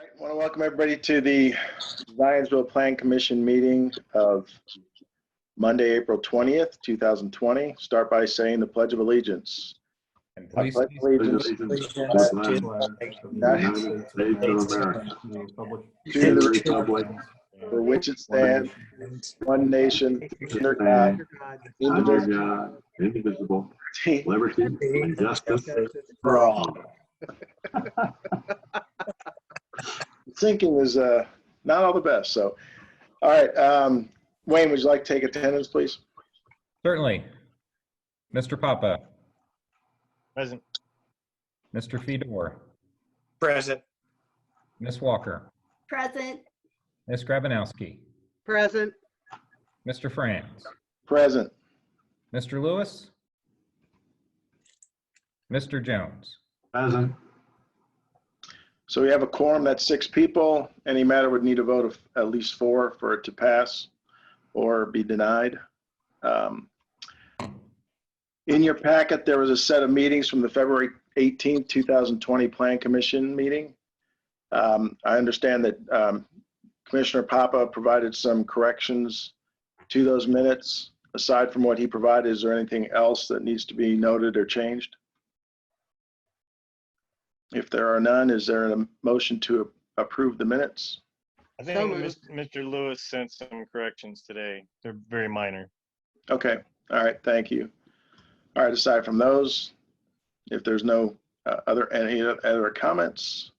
I want to welcome everybody to the Zionsville Plan Commission meeting of Monday, April 20th, 2020. Start by saying the Pledge of Allegiance. And I please pledge allegiance to the United States of America, to the republic for which it stands, one nation, under God, indivisible, liberty, and justice for all. Thinking is not all the best. So, all right. Wayne, would you like to take attendance, please? Certainly. Mr. Papa. Present. Mr. Fedor. Present. Ms. Walker. Present. Ms. Grabanowski. Present. Mr. Franz. Present. Mr. Lewis. Mr. Jones. present. So we have a quorum, that's 6 people. Any matter would need a vote of at least 4 for it to pass or be denied. In your packet, there was a set of meetings from the February 18th, 2020 Plan Commission meeting. I understand that Commissioner Papa provided some corrections to those minutes. Aside from what he provided, is there anything else that needs to be noted or changed? If there are none, is there a motion to approve the minutes? I think Mr. Lewis sent some corrections today. They're very minor. Okay, all right, thank you. All right, aside from those, if there's no any other comments,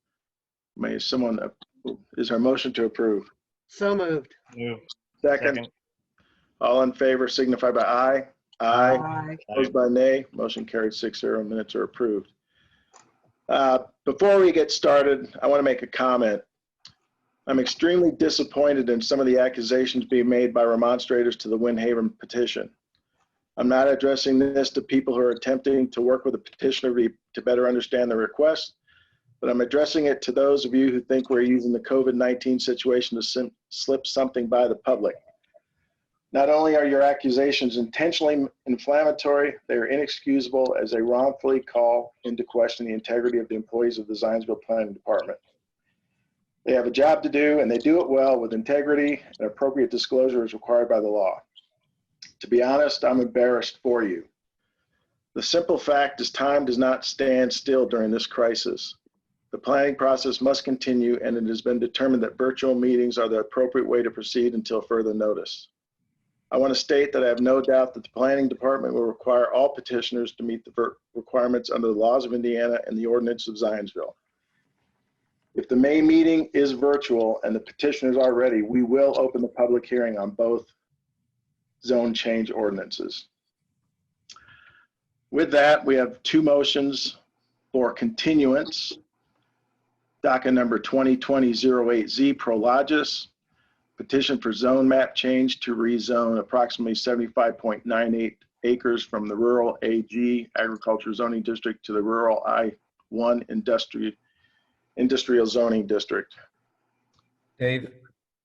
may someone, is there a motion to approve? So moved. Move. Second. All in favor signify by aye. Aye. Opposed by nay. Motion carried 6-0. Minutes are approved. Before we get started, I want to make a comment. I'm extremely disappointed in some of the accusations being made by remonstrators to the Windhaven petition. I'm not addressing this to people who are attempting to work with the petitioner to better understand the request, but I'm addressing it to those of you who think we're using the COVID-19 situation to slip something by the public. Not only are your accusations intentionally inflammatory, they are inexcusable as they wrongfully call into question the integrity of the employees of the Zionsville Planning Department. They have a job to do, and they do it well with integrity, and appropriate disclosure is required by the law. To be honest, I'm embarrassed for you. The simple fact is time does not stand still during this crisis. The planning process must continue, and it has been determined that virtual meetings are the appropriate way to proceed until further notice. I want to state that I have no doubt that the planning department will require all petitioners to meet the requirements under the laws of Indiana and the ordinance of Zionsville. If the May meeting is virtual and the petitioners are ready, we will open the public hearing on both zone change ordinances. With that, we have 2 motions for continuance. Docket number 2020-08Z Prologis. Petition for zone map change to rezone approximately 75.98 acres from the rural AG agriculture zoning district to the rural I-1 industrial zoning district. Dave?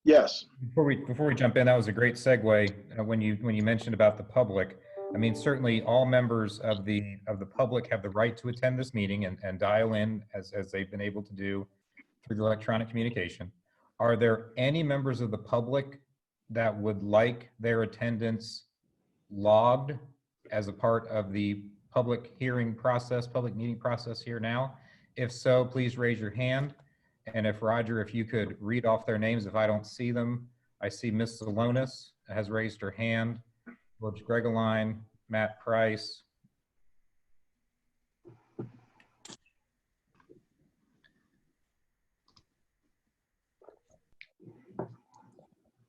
Yes. Before we jump in, that was a great segue when you mentioned about the public. I mean, certainly all members of the public have the right to attend this meeting and dial in as they've been able to do through the electronic communication. Are there any members of the public that would like their attendance logged as a part of the public hearing process, public meeting process here now? If so, please raise your hand. And if Roger, if you could read off their names, if I don't see them. I see Ms. Salonis has raised her hand, George Gregoline, Matt Price.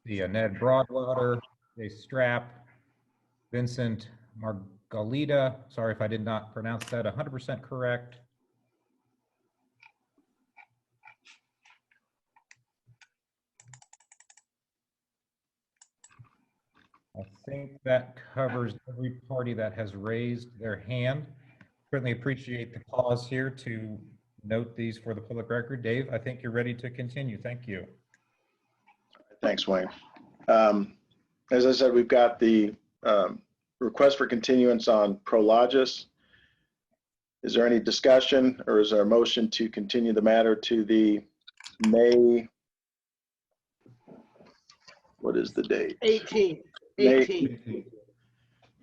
The Ned Broadwater, Jay Strap, Vincent Margalita. Sorry if I did not pronounce that 100% correct. I think that covers every party that has raised their hand. Certainly appreciate the pause here to note these for the public record. Dave, I think you're ready to continue. Thank you. Thanks, Wayne. As I said, we've got the request for continuance on Prologis. Is there any discussion or is there a motion to continue the matter to the May, what is the date? 18. May 18.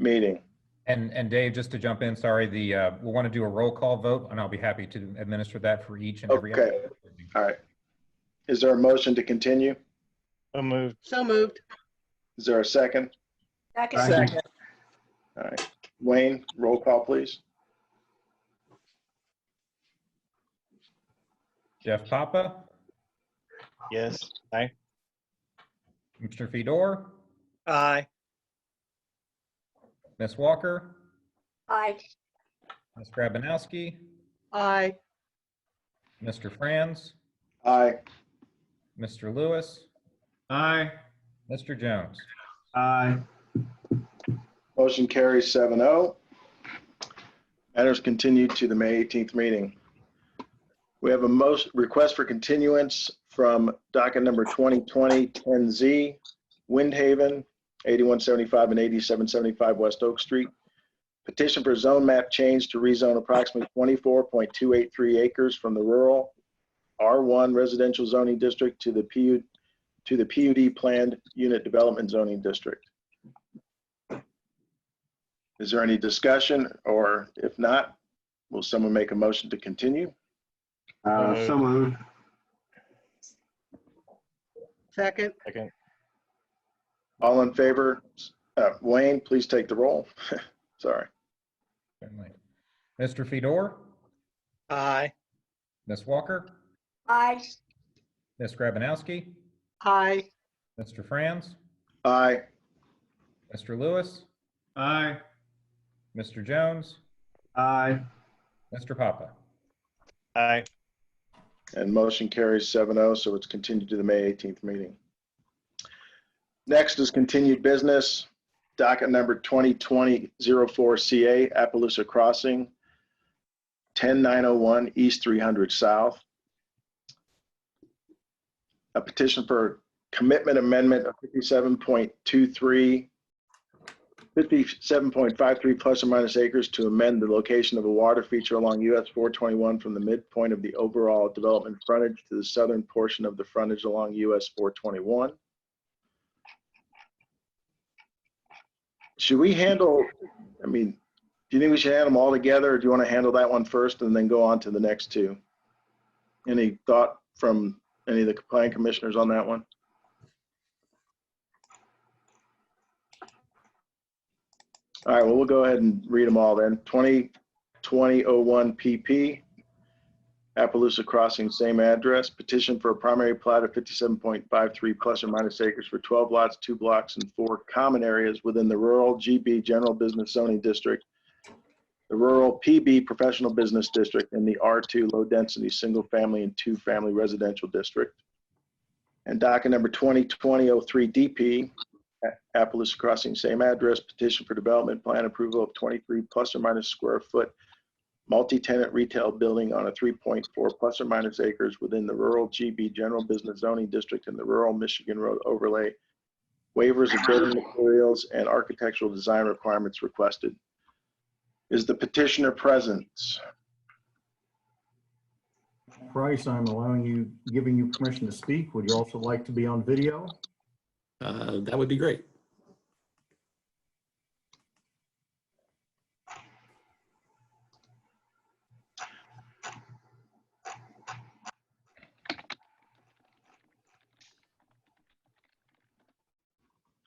meeting. And Dave, just to jump in, sorry, we'll want to do a roll call vote, and I'll be happy to administer that for each and every. Okay. All right. Is there a motion to continue? So moved. So moved. Is there a second? Second. All right. Wayne, roll call, please. Jeff Papa, Yes. Aye. Mr. Fedor, Aye. Ms. Walker, Aye. Ms. Grabanowski, Aye. Mr. Franz, Aye. Mr. Lewis, Aye. Mr. Jones. Aye. Motion carries 7-0. Matters continued to the May 18th meeting. We have a request for continuance from docket number 2020-10Z, Windhaven, 8175 and 8775 West Oak Street. Petition for zone map change to rezone approximately 24.283 acres from the rural R1 residential zoning district to the PUD planned unit development zoning district. Is there any discussion, or if not, will someone make a motion to continue? So moved. Second. Second. All in favor? Wayne, please take the roll. Sorry. Certainly. Mr. Fedor, Aye. Ms. Walker, Aye. Ms. Grabanowski, Aye. Mr. Franz, Aye. Mr. Lewis, Aye. Mr. Jones, Aye. Mr. Papa. Aye. And motion carries 7-0, so it's continued to the May 18th meeting. Next is continued business, docket number 2020-04CA, Appaloosa Crossing, 10901 East 300 South. A petition for commitment amendment of 57.53 plus or minus acres to amend the location of a water feature along US 421 from the midpoint of the overall development frontage to the southern portion of the frontage along US 421. Should we handle, do you think we should handle them all together, or do you want to handle that one first and then go on to the next two? Any thought from any of the planning commissioners on that one? All right, well, we'll go ahead and read them all then. 2020-01 PP, Appaloosa Crossing, same address. Petition for a primary plat of 57.53 plus or minus acres for 12 lots, 2 blocks, and 4 common areas within the rural GB General Business Zoning District, the rural PB Professional Business District, and the R2 Low Density Single Family and 2 Family Residential District. And docket number 2020-03 DP, Appaloosa Crossing, same address. Petition for development plan approval of 23 plus or minus square foot multi-tenant retail building on a 3.4 plus or minus acres within the rural GB General Business Zoning District and the rural Michigan Road overlay. Waivers of building materials and architectural design requirements requested. Is the petitioner present? Price, I'm giving you permission to speak. Would you also like to be on video? That would be great.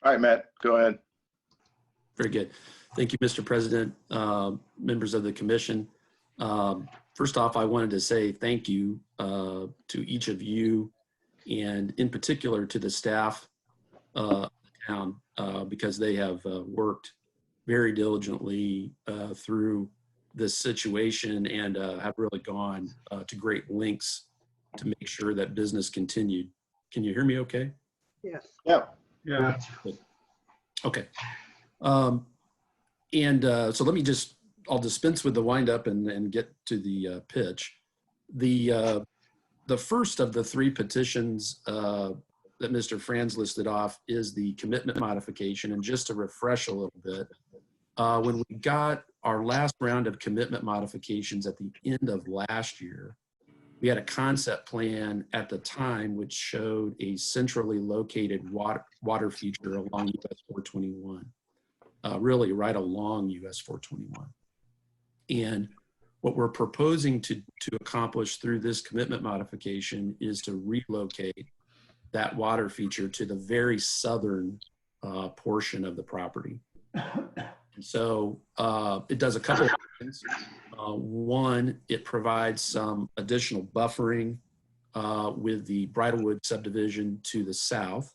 All right, Matt, go ahead. Very good. Thank you, Mr. President, members of the commission. First off, I wanted to say thank you to each of you, and in particular to the staff of the town, because they have worked very diligently through this situation and have really gone to great lengths to make sure that business continued. Can you hear me okay? Yes. Yeah. Yeah. Okay. So I'll dispense with the windup and get to the pitch. The first of the 3 petitions that Mr. Franz listed off is the commitment modification. And just to refresh a little bit, when we got our last round of commitment modifications at the end of last year, we had a concept plan at the time which showed a centrally located water feature along US 421, really right along US 421. And what we're proposing to accomplish through this commitment modification is to relocate that water feature to the very southern portion of the property. And so it does a couple of things. One, it provides some additional buffering with the Bridlewood subdivision to the south.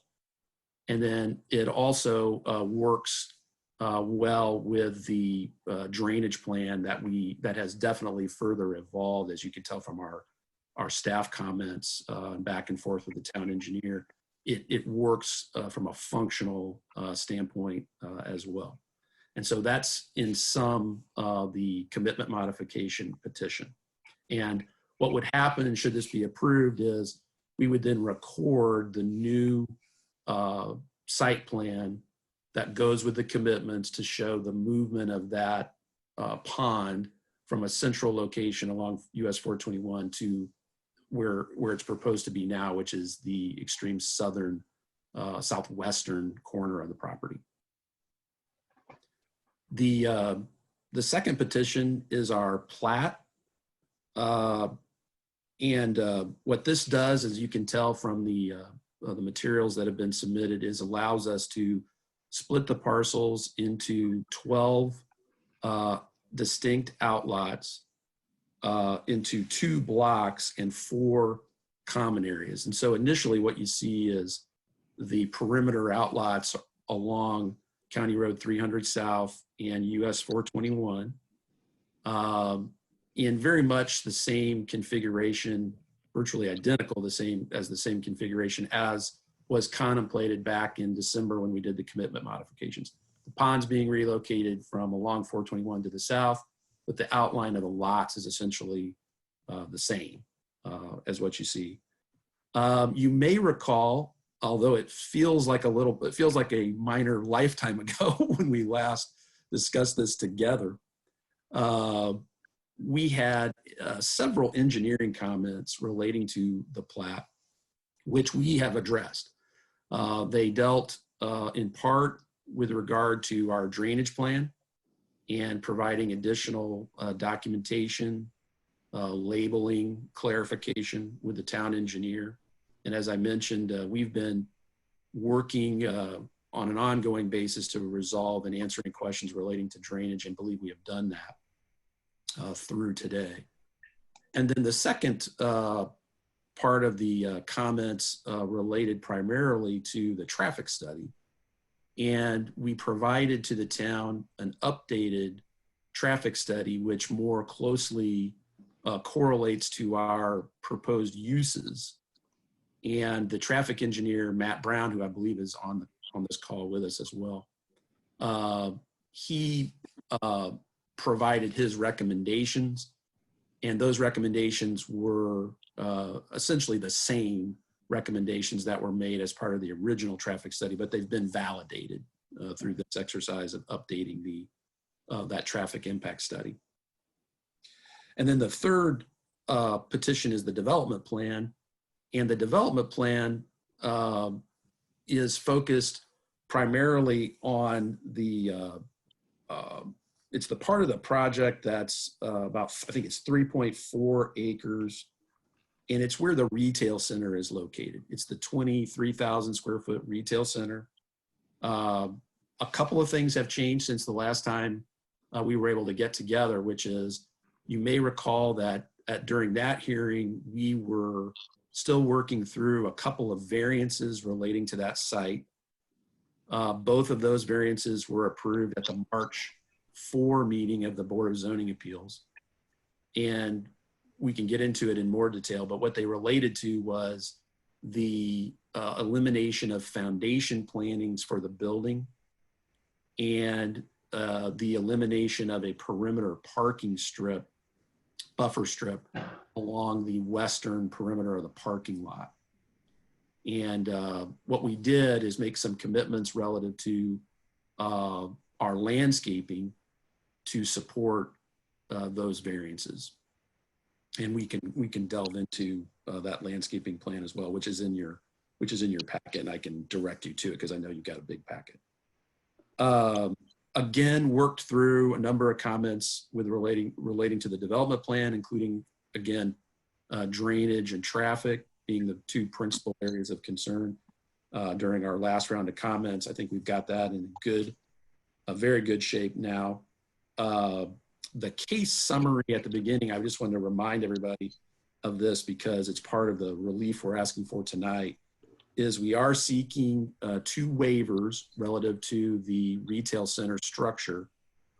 And then it also works well with the drainage plan that has definitely further evolved, as you can tell from our staff comments back and forth with the town engineer. It works from a functional standpoint as well. And so that's in sum the commitment modification petition. And what would happen should this be approved is we would then record the new site plan that goes with the commitments to show the movement of that pond from a central location along US 421 to where it's proposed to be now, which is the extreme southern, southwestern corner of the property. The second petition is our plat. And what this does, as you can tell from the materials that have been submitted, is allows us to split the parcels into 12 distinct outlots into 2 blocks and 4 common areas. And so initially what you see is the perimeter outlots along County Road 300 South and US 421 in very much the same configuration, virtually identical the same configuration as was contemplated back in December when we did the commitment modifications. The pond's being relocated from along 421 to the south, but the outline of the lots is essentially the same as what you see. You may recall, although it feels like a minor lifetime ago when we last discussed this together, we had several engineering comments relating to the plat, which we have addressed. They dealt in part with regard to our drainage plan and providing additional documentation, labeling, clarification with the town engineer. And as I mentioned, we've been working on an ongoing basis to resolve and answering questions relating to drainage, and believe we have done that through today. And then the second part of the comments related primarily to the traffic study. And we provided to the town an updated traffic study, which more closely correlates to our proposed uses. And the traffic engineer, Matt Brown, who I believe is on this call with us as well, he provided his recommendations. And those recommendations were essentially the same recommendations that were made as part of the original traffic study, but they've been validated through this exercise of updating that traffic impact study. And then the third petition is the development plan. And the development plan is focused primarily on it's the part of the project that's about, I think it's 3.4 acres. And it's where the retail center is located. It's the 23,000 square foot retail center. A couple of things have changed since the last time we were able to get together, which is, you may recall that during that hearing, we were still working through a couple of variances relating to that site. Both of those variances were approved at the March 4 meeting of the Board of Zoning Appeals. And we can get into it in more detail, but what they related to was the elimination of foundation plantings for the building and the elimination of a perimeter parking strip, buffer strip, along the western perimeter of the parking lot. And what we did is make some commitments relative to our landscaping to support those variances. And we can delve into that landscaping plan as well, which is in your packet, and I can direct you to it because I know you've got a big packet. Again, worked through a number of comments with relating to the development plan, including, again, drainage and traffic being the two principal areas of concern during our last round of comments. I think we've got that in a very good shape now. The case summary at the beginning, I just wanted to remind everybody of this because it's part of the relief we're asking for tonight, is we are seeking 2 waivers relative to the retail center structure.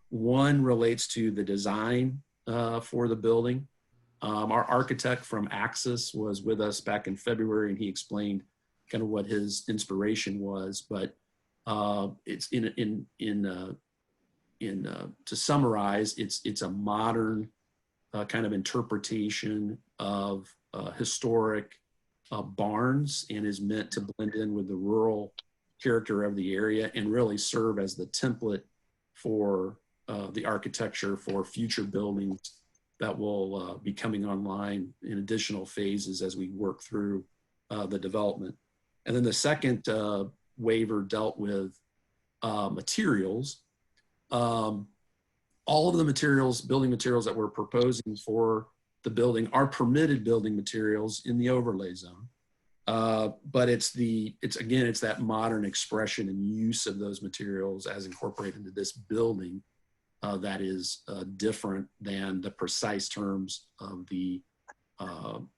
One relates to the design for the building. Our architect from Axis was with us back in February, and he explained kind of what his inspiration was. But it's to summarize, it's a modern kind of interpretation of historic barns, and is meant to blend in with the rural character of the area and really serve as the template for the architecture for future buildings that will be coming online in additional phases as we work through the development. And then the second waiver dealt with materials. All of the materials, building materials that we're proposing for the building are permitted building materials in the overlay zone. But it's that modern expression and use of those materials as incorporated into this building that is different than the precise terms of the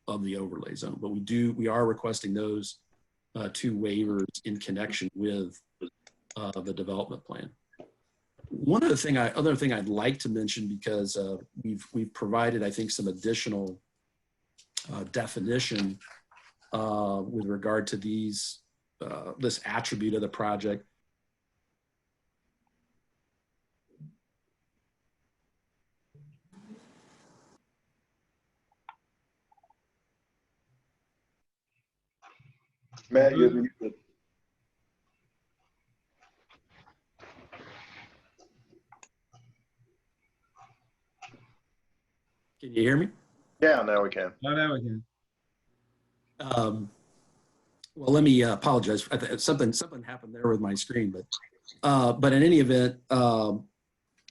overlay zone. But we are requesting those 2 waivers in connection with the development plan. Other thing I'd like to mention, because we've provided, I think, some additional definition with regard to this attribute of the project. Matt, you're muted. Can you hear me? Yeah, now we can. Oh, now we can. Well, let me apologize. Something happened there with my screen, but in any event,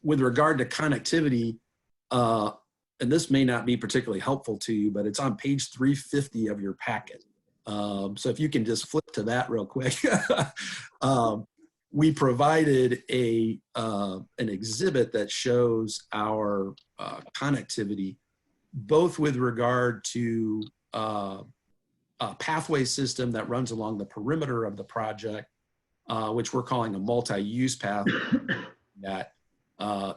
with regard to connectivity, and this may not be particularly helpful to you, but it's on page 350 of your packet. So if you can just flip to that real quick. We provided an exhibit that shows our connectivity, both with regard to a pathway system that runs along the perimeter of the project, which we're calling a multi-use path, that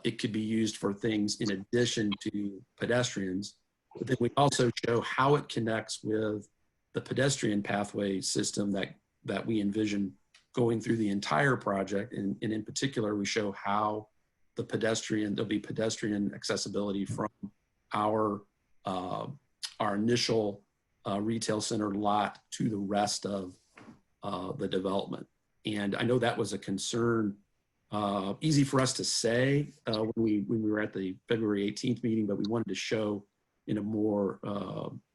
it could be used for things in addition to pedestrians. But then we also show how it connects with the pedestrian pathway system that we envision going through the entire project. And in particular, we show how there'll be pedestrian accessibility from our initial retail center lot to the rest of the development. And I know that was a concern, easy for us to say when we were at the February 18th meeting, but we wanted to show in a more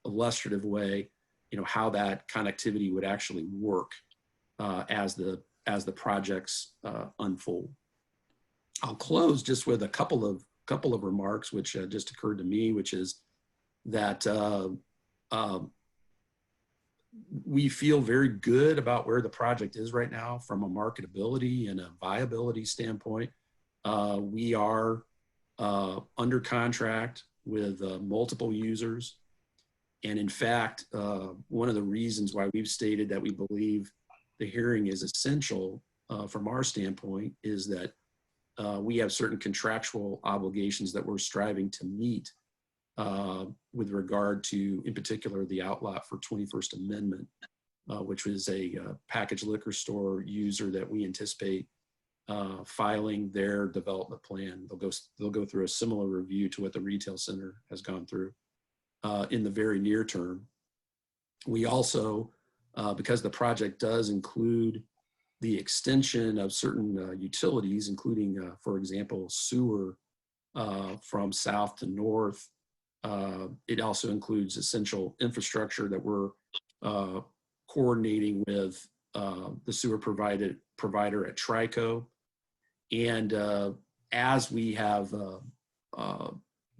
illustrative way, how that connectivity would actually work as the projects unfold. I'll close just with a couple of remarks, which just occurred to me, which is that we feel very good about where the project is right now from a marketability and a viability standpoint. We are under contract with multiple users. And in fact, one of the reasons why we've stated that we believe the hearing is essential from our standpoint is that we have certain contractual obligations that we're striving to meet with regard to, in particular, the outlot for 21st Amendment, which was a packaged liquor store user that we anticipate filing their development plan. They'll go through a similar review to what the retail center has gone through in the very near term. We also, because the project does include the extension of certain utilities, including, for example, sewer from south to north It also includes essential infrastructure that we're coordinating with the sewer provider at Trico. And as we have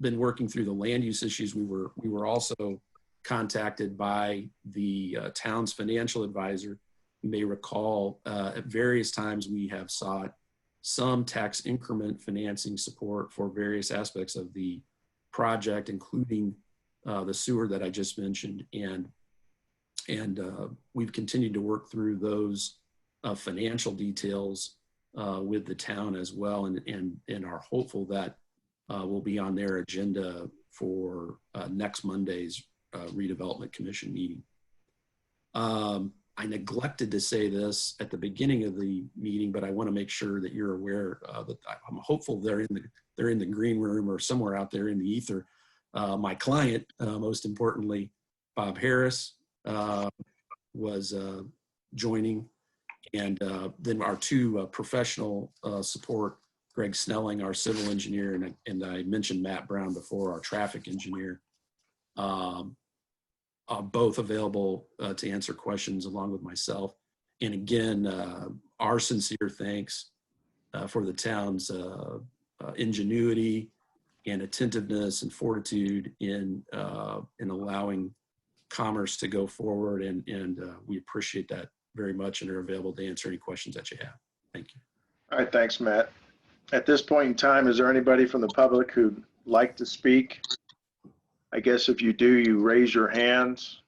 been working through the land use issues, we were also contacted by the town's financial advisor. You may recall at various times we have sought some tax increment financing support for various aspects of the project, including the sewer that I just mentioned. And we've continued to work through those financial details with the town as well, and are hopeful that will be on their agenda for next Monday's redevelopment commission meeting. I neglected to say this at the beginning of the meeting, but I want to make sure that you're aware that I'm hopeful they're in the green room or somewhere out there in the ether. My client, most importantly, Bob Harris, was joining, and then our two professional support, Greg Snelling, our civil engineer, and I mentioned Matt Brown before, our traffic engineer, both available to answer questions along with myself. And again, our sincere thanks for the town's ingenuity and attentiveness and fortitude in allowing commerce to go forward. And we appreciate that very much and are available to answer any questions that you have. Thank you. All right, thanks, Matt. At this point in time, is there anybody from the public who'd like to speak? I guess if you do, you raise your hands.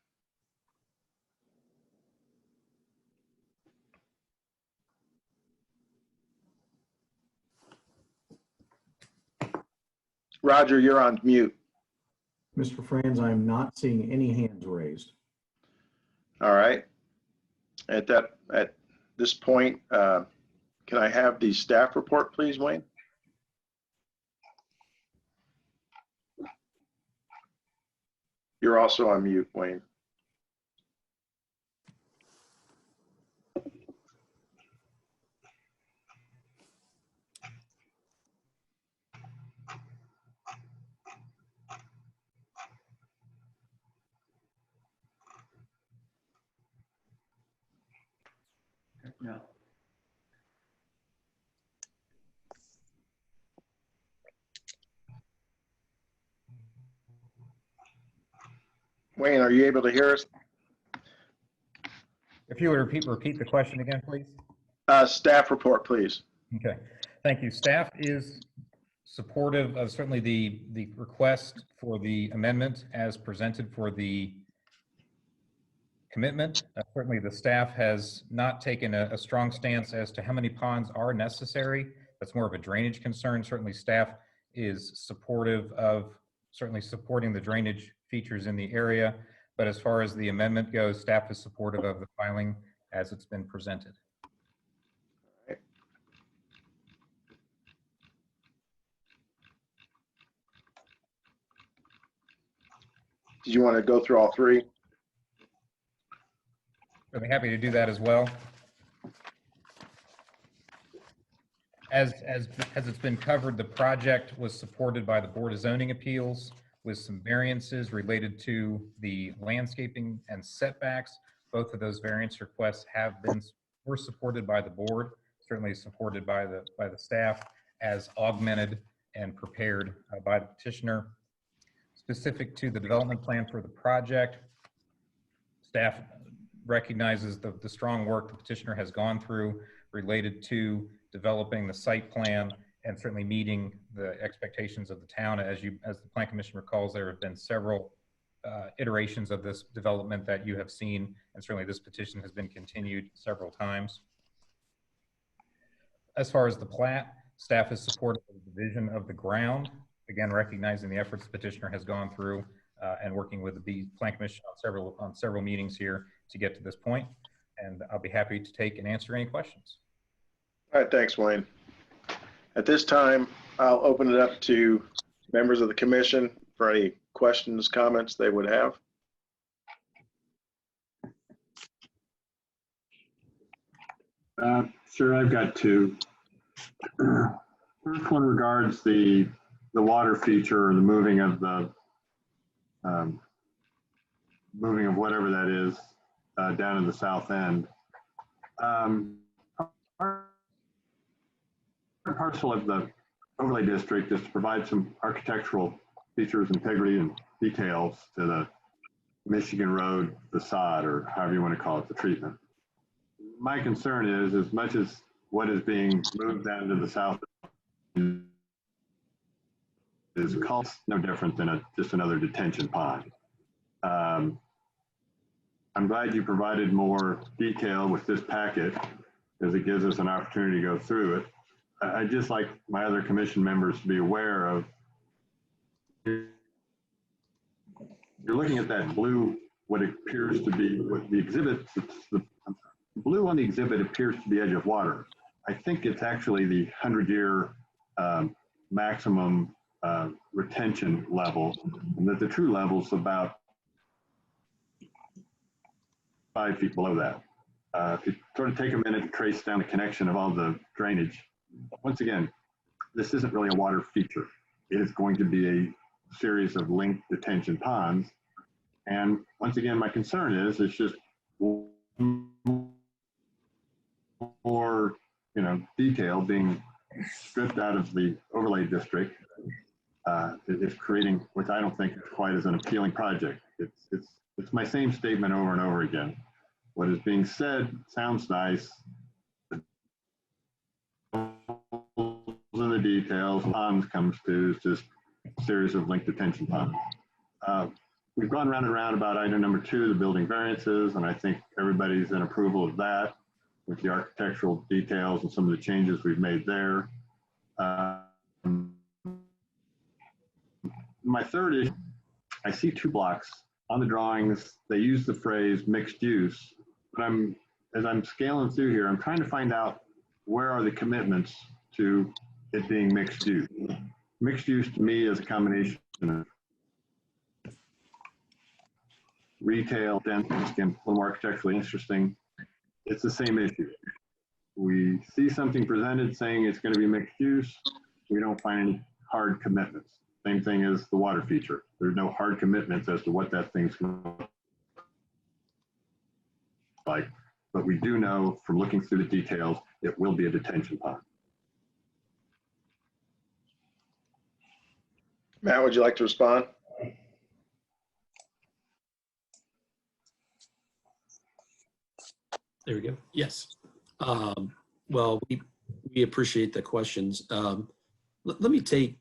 Roger, you're on mute. Mr. Franz, I'm not seeing any hands raised. All right. At this point, can I have the staff report, please, Wayne? You're also on mute, Wayne. No. Wayne, are you able to hear us? If you would repeat the question again, please. Staff report, please. Okay, thank you. Staff is supportive of certainly the request for the amendment as presented for the commitment. Certainly the staff has not taken a strong stance as to how many ponds are necessary. That's more of a drainage concern. Certainly staff is supportive of certainly supporting the drainage features in the area. But as far as the amendment goes, staff is supportive of the filing as it's been presented. Did you want to go through all three? I'd be happy to do that as well. As it's been covered, the project was supported by the Board of Zoning Appeals with some variances related to the landscaping and setbacks. Both of those variance requests were supported by the board, certainly supported by the staff, as augmented and prepared by the petitioner. Specific to the development plan for the project, staff recognizes the strong work the petitioner has gone through related to developing the site plan and certainly meeting the expectations of the town. As the Plan Commission recalls, there have been several iterations of this development that you have seen, and certainly this petition has been continued several times. As far as the plat, staff is supportive of the division of the ground, again recognizing the efforts the petitioner has gone through and working with the Plan Commission on several meetings here to get to this point. And I'll be happy to take and answer any questions. All right, thanks, Wayne. At this time, I'll open it up to members of the commission for any questions, comments they would have. Sure, I've got two. First one regards the water feature or the moving of the moving of whatever that is down to the south end. Our parcel of the overlay district is to provide some architectural features, integrity, and details to the Michigan Road facade, or however you want to call it, the treatment. My concern is, as much as what is being moved down to the south is cost no different than just another detention pond. I'm glad you provided more detail with this packet, as it gives us an opportunity to go through it. I'd just like my other commission members to be aware of, you're looking at that blue, what appears to be, what the exhibit, the blue on the exhibit appears to be edge of water. I think it's actually the 100-year maximum retention level, and that the true level is about 5 feet below that. If you sort of take a minute to trace down the connection of all the drainage, once again, this isn't really a water feature. It is going to be a series of linked detention ponds. And once again, my concern is it's just more, detail being stripped out of the overlay district is creating, which I don't think is quite as an appealing project. It's my same statement over and over again. What is being said sounds nice. In the details, ponds comes to is just a series of linked detention ponds. We've gone round and round about item number 2, the building variances, and I think everybody's in approval of that with the architectural details and some of the changes we've made there. My third issue, I see 2 blocks on the drawings. They use the phrase mixed use, but as I'm scaling through here, I'm trying to find out where are the commitments to it being mixed use. Mixed use to me is a combination of retail, dense, a little more architecturally interesting. It's the same issue. We see something presented saying it's going to be mixed use. We don't find any hard commitments. Same thing as the water feature. There's no hard commitments as to what that thing's going to look like. But we do know from looking through the details, it will be a detention pond. Matt, would you like to respond? There we go. Yes. Well, we appreciate the questions. Let me take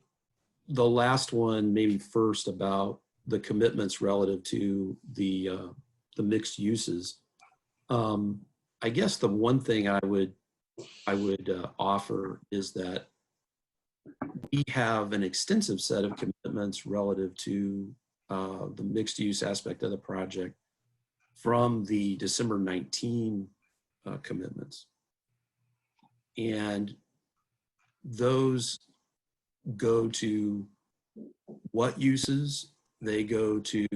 the last one maybe first about the commitments relative to the mixed uses. I guess the one thing I would offer is that we have an extensive set of commitments relative to the mixed use aspect of the project from the December 19 commitments. And those go to what uses, they go to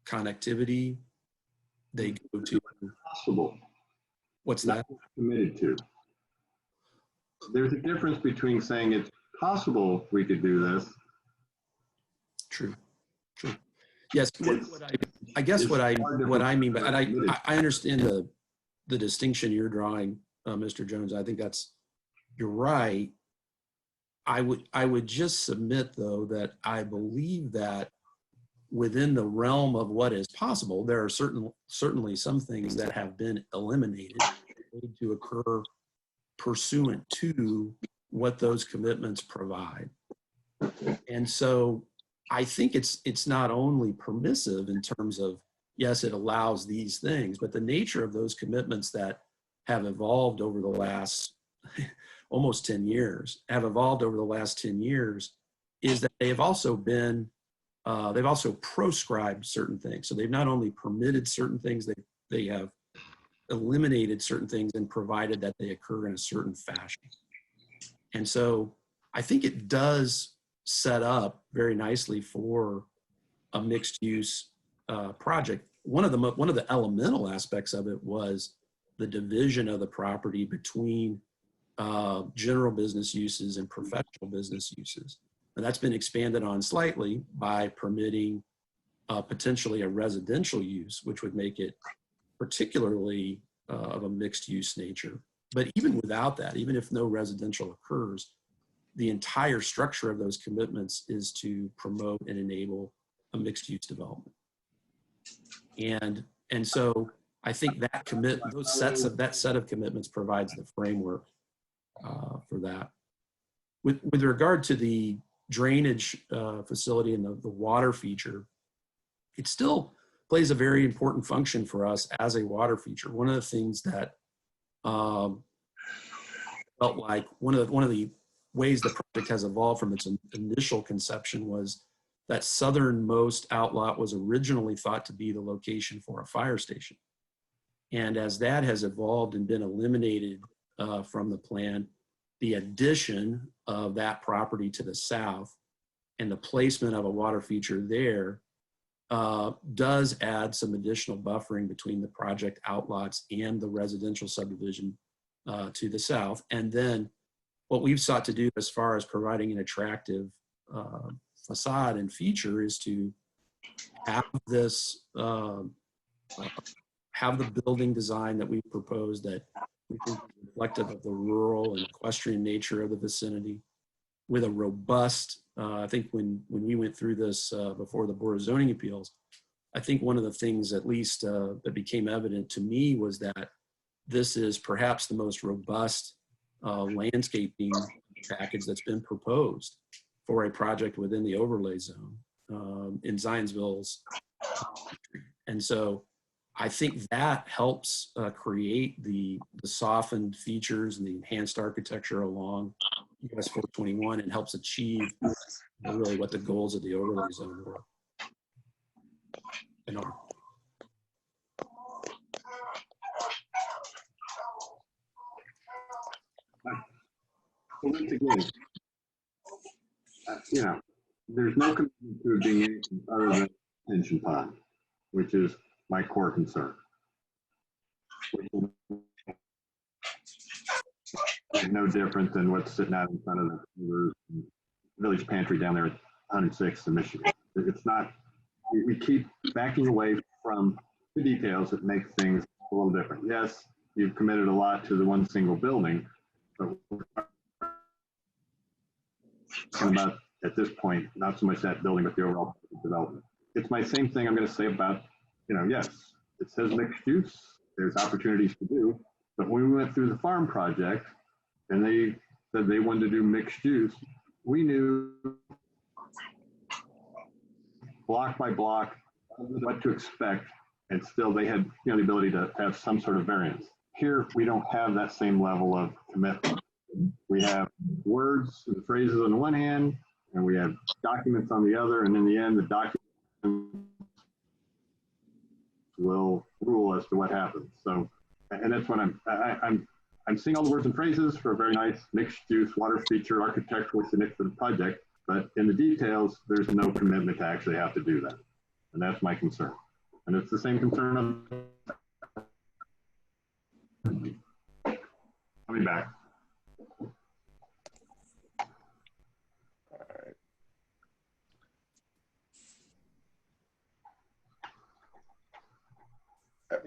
connectivity, they go to Possible. what's that? Committed to. There's a difference between saying it's possible we could do this. True. Yes, I guess what I mean, but I understand the distinction you're drawing, Mr. Jones. I think you're right. I would just submit though that I believe that within the realm of what is possible, there are certainly some things that have been eliminated to occur pursuant to what those commitments provide. And so I think it's not only permissive in terms of, yes, it allows these things, but the nature of those commitments that have evolved over the last almost 10 years, is that they have also been, they've also proscribed certain things. So they've not only permitted certain things, they have eliminated certain things and provided that they occur in a certain fashion. And so I think it does set up very nicely for a mixed use project. One of the elemental aspects of it was the division of the property between general business uses and professional business uses. And that's been expanded on slightly by permitting potentially a residential use, which would make it particularly of a mixed use nature. But even without that, even if no residential occurs, the entire structure of those commitments is to promote and enable a mixed use development. And so I think that that set of commitments provides the framework for that. With regard to the drainage facility and the water feature, it still plays a very important function for us as a water feature. One of the things that felt like one of the ways the project has evolved from its initial conception was that southernmost outlot was originally thought to be the location for a fire station. And as that has evolved and been eliminated from the plan, the addition of that property to the south and the placement of a water feature there does add some additional buffering between the project outlots and the residential subdivision to the south. And then what we've sought to do as far as providing an attractive facade and feature is to have this, have the building design that we propose that we think is reflective of the rural and equestrian nature of the vicinity, with a robust, I think when we went through this before the Board of Zoning Appeals, I think one of the things at least that became evident to me was that this is perhaps the most robust landscaping package that's been proposed for a project within the overlay zone in Zionsville's. And so I think that helps create the softened features and the enhanced architecture along US 421 and helps achieve really what the goals of the overlay zone were. And are. Well, once again, you know, there's no commitment to being anything other than detention pond, which is my core concern. It's no different than what's sitting out in front of the village pantry down there at 106th in Michigan. It's not, we keep backing away from the details that make things a little different. Yes, you've committed a lot to the one single building, but we're talking about, at this point, not so much that building, but the overall development. It's my same thing I'm going to say about, you know, yes, it says mixed use, there's opportunities to do, but when we went through the farm project and they said they wanted to do mixed use, we knew block by block what to expect, and still they had, you know, the ability to have some sort of variance. Here, we don't have that same level of commitment. We have words and phrases on the one hand, and we have documents on the other, and in the end, the document will rule as to what happens. So, and that's what I'm seeing all the words and phrases for a very nice mixed-use water feature, architecturally significant project, but in the details, there's no commitment to actually have to do that, and that's my concern. And it's the same concern of coming back.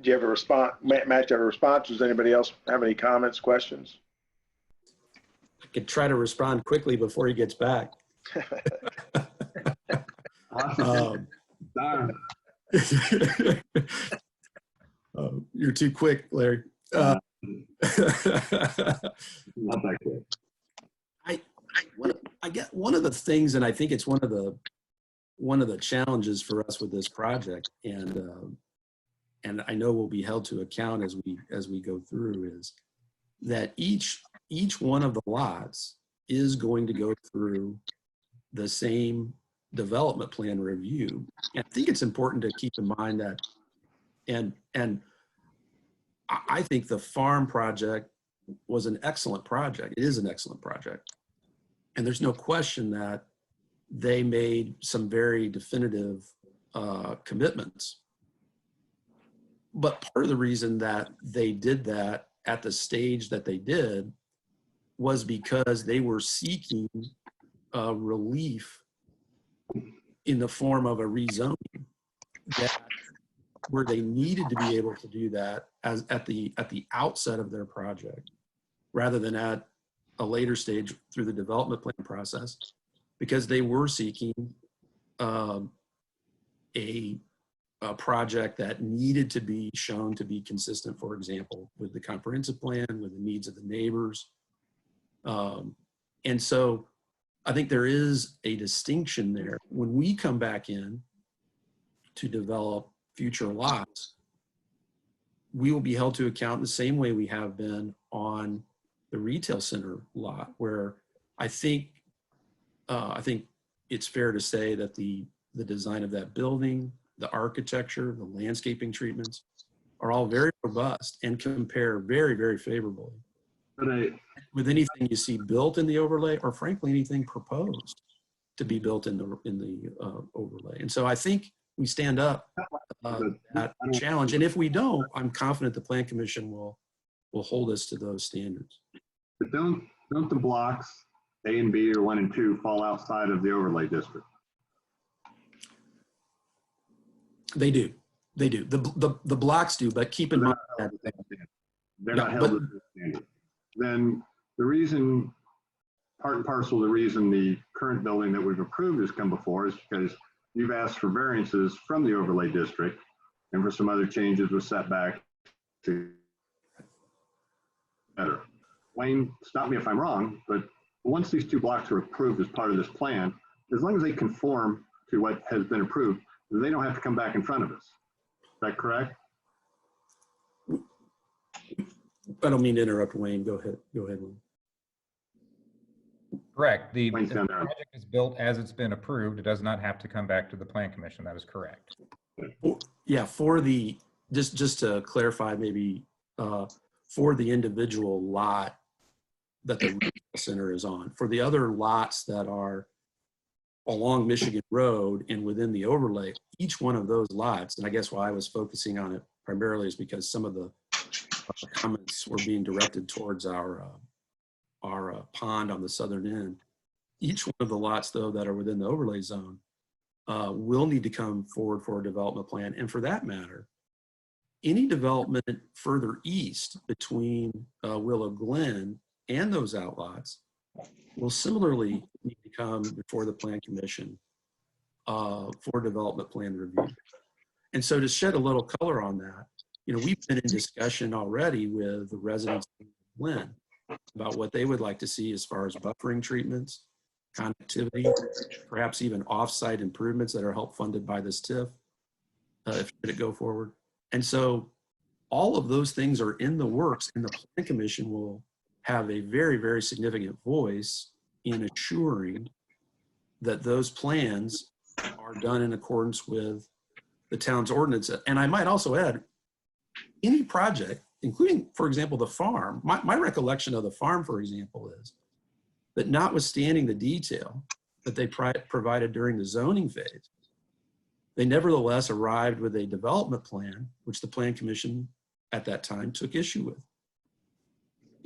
Do you have a response? Matt, do you have a response? Does anybody else have any comments, questions? I could try to respond quickly before he gets back. You're too quick, Larry. Not that good. I get one of the things, and I think it's one of the challenges for us with this project, and I know we'll be held to account as we go through, is that each one of the lots is going to go through the same development plan review. And I think it's important to keep in mind that, and I think the farm project was an excellent project. It is an excellent project. And there's no question that they made some very definitive commitments. But part of the reason that they did that at the stage that they did was because they were seeking relief in the form of a rezoning that where they needed to be able to do that as at the outset of their project rather than at a later stage through the development plan process, because they were seeking a project that needed to be shown to be consistent, for example, with the comprehensive plan, with the needs of the neighbors. And so I think there is a distinction there. When we come back in to develop future lots, we will be held to account the same way we have been on the retail center lot, where I think it's fair to say that the design of that building, the architecture, the landscaping treatments are all very robust and compare very, very favorably with anything you see built in the overlay, or frankly, anything proposed to be built in the overlay. And so I think we stand up that challenge. And if we don't, I'm confident the Plan Commission will hold us to those standards. But don't the blocks A and B or 1 and 2 fall outside of the overlay district? They do. They do. The blocks do, but keep in mind that they're not held to the standard. Then the reason, part and parcel of the reason the current building that we've approved has come before is because you've asked for variances from the overlay district and for some other changes with setback to better. Wayne, stop me if I'm wrong, but once these 2 blocks are approved as part of this plan, as long as they conform to what has been approved, they don't have to come back in front of us. Is that correct? I don't mean to interrupt, Wayne. Go ahead. Go ahead, Wayne. Correct. The Wayne's down there. project is built as it's been approved. It does not have to come back to the Plan Commission. That is correct. Yeah, for the, just to clarify, maybe for the individual lot that the retail center is on, for the other lots that are along Michigan Road and within the overlay, each one of those lots, and I guess why I was focusing on it primarily is because some of the comments were being directed towards our pond on the southern end. Each one of the lots, though, that are within the overlay zone will need to come forward for a development plan. And for that matter, any development further east between Willow Glen and those outlots will similarly need to come before the Plan Commission for development plan review. And so to shed a little color on that, you know, we've been in discussion already with the residents of Glen about what they would like to see as far as buffering treatments, connectivity, perhaps even off-site improvements that are help funded by this TIF, if it go forward. And so all of those things are in the works, and the Plan Commission will have a very, very significant voice in assuring that those plans are done in accordance with the town's ordinance. And I might also add, any project, including, for example, the farm, my recollection of the farm, for example, is that notwithstanding the detail that they provided during the zoning phase, they nevertheless arrived with a development plan, which the Plan Commission at that time took issue with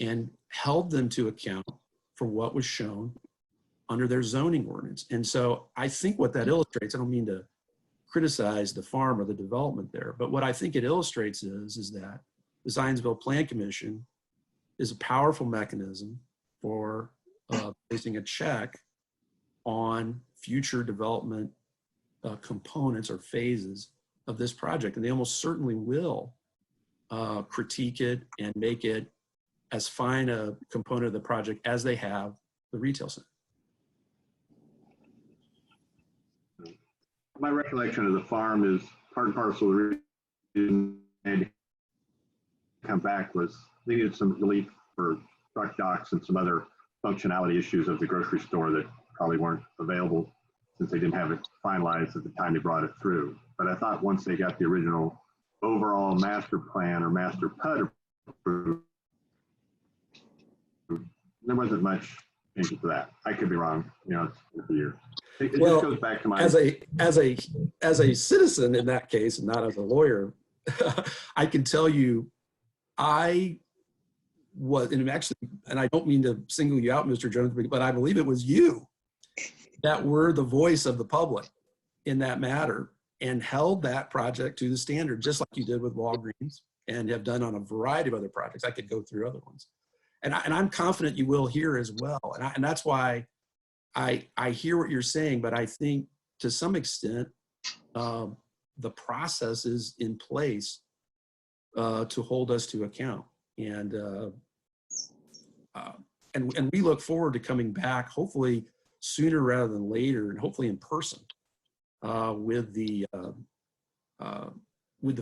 and held them to account for what was shown under their zoning ordinance. And so I think what that illustrates, I don't mean to criticize the farm or the development there, but what I think it illustrates is that the Zionsville Plan Commission is a powerful mechanism for placing a check on future development components or phases of this project. And they almost certainly will critique it and make it as fine a component of the project as they have the retail center. My recollection of the farm is part and parcel of the reason they had to come back was they needed some relief for truck docks and some other functionality issues of the grocery store that probably weren't available since they didn't have it finalized at the time they brought it through. But I thought once they got the original overall master plan or master PUD approved, there wasn't much into that. I could be wrong. You know, it's a year. It Well, just goes back to my as a citizen in that case, and not as a lawyer, I can tell you, I was, and actually, and I don't mean to single you out, Mr. Jones, but I believe it was you that we're the voice of the public in that matter and held that project to the standard, just like you did with Walgreens and have done on a variety of other projects. I could go through other ones. And I'm confident you will here as well. And that's why I hear what you're saying, but I think to some extent, the process is in place to hold us to account. And we look forward to coming back, hopefully sooner rather than later, and hopefully in person with the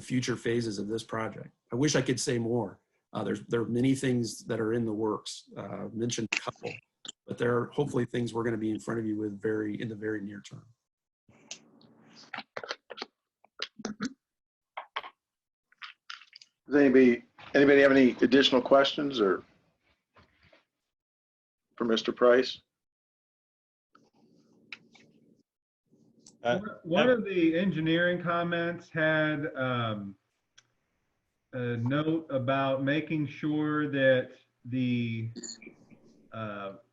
future phases of this project. I wish I could say more. There are many things that are in the works. I've mentioned a couple, but there are hopefully things we're going to be in front of you with in the very near term. Does anybody have any additional questions or for Mr. Price? One of the engineering comments had a note about making sure that the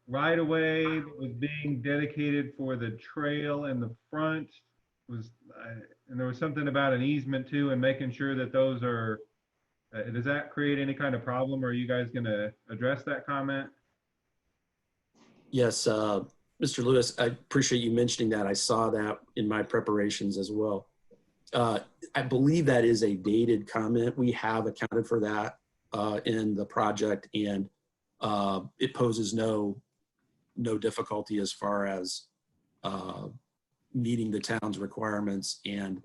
right-of-way that was being dedicated for the trail in the front was, and there was something about an easement too, and making sure that those are, does that create any kind of problem? Or are you guys going to address that comment? Yes, Mr. Lewis, I appreciate you mentioning that. I saw that in my preparations as well. I believe that is a dated comment. We have accounted for that in the project, and it poses no difficulty as far as meeting the town's requirements and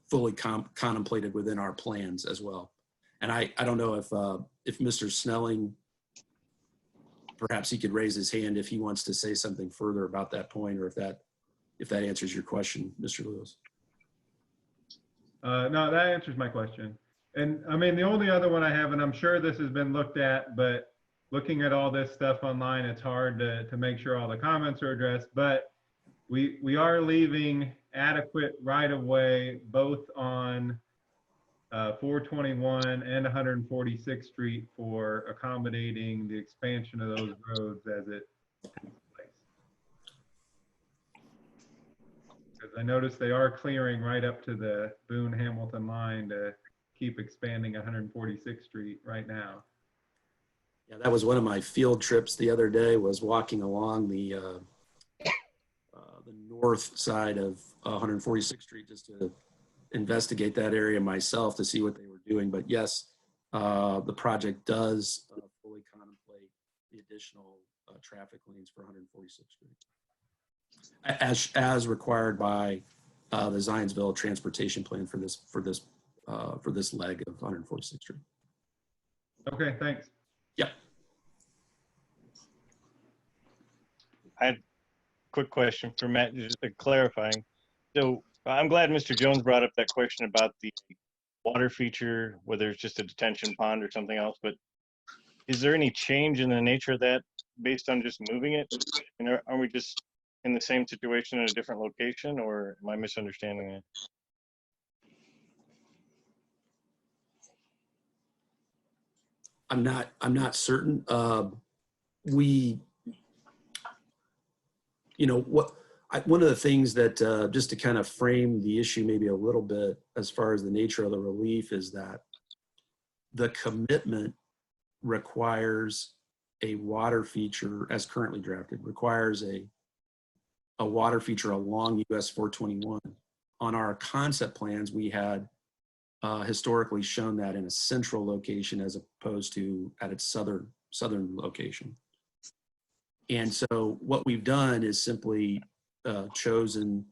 fully contemplated within our plans as well. And I don't know if Mr. Snelling, perhaps he could raise his hand if he wants to say something further about that point, or if that answers your question, Mr. Lewis. No, that answers my question. And I mean, the only other one I have, and I'm sure this has been looked at, but looking at all this stuff online, it's hard to make sure all the comments are addressed, but we are leaving adequate right-of-way both on 421 and 146th Street for accommodating the expansion of those roads as it takes place. Because I noticed they are clearing right up to the Boone-Hamilton line to keep expanding 146th Street right now. Yeah, that was one of my field trips the other day, was walking along the north side of 146th Street just to investigate that area myself to see what they were doing. But yes, the project does fully contemplate the additional traffic lanes for 146th Street, as required by the Zionsville transportation plan for this leg of 146th Street. Okay, thanks. Yep. I had a quick question for Matt, just clarifying. So I'm glad Mr. Jones brought up that question about the water feature, whether it's just a detention pond or something else, but is there any change in the nature of that based on just moving it? And are we just in the same situation in a different location, or am I misunderstanding it? I'm not certain. One of the things that just to kind of frame the issue maybe a little bit as far as the nature of the relief is that the commitment requires a water feature, as currently drafted, requires a water feature along US 421. On our concept plans, we had historically shown that in a central location as opposed to at its southern location. And so what we've done is simply chosen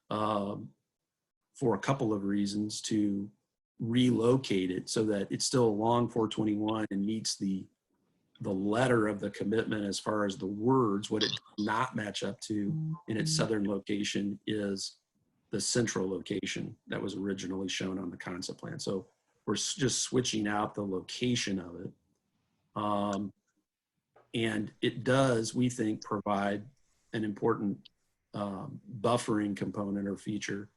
for a couple of reasons to relocate it so that it's still along 421 and meets the letter of the commitment as far as the words. What it does not match up to in its southern location is the central location that was originally shown on the concept plan. So we're just switching out the location of it. And it does, we think, provide an important buffering component or feature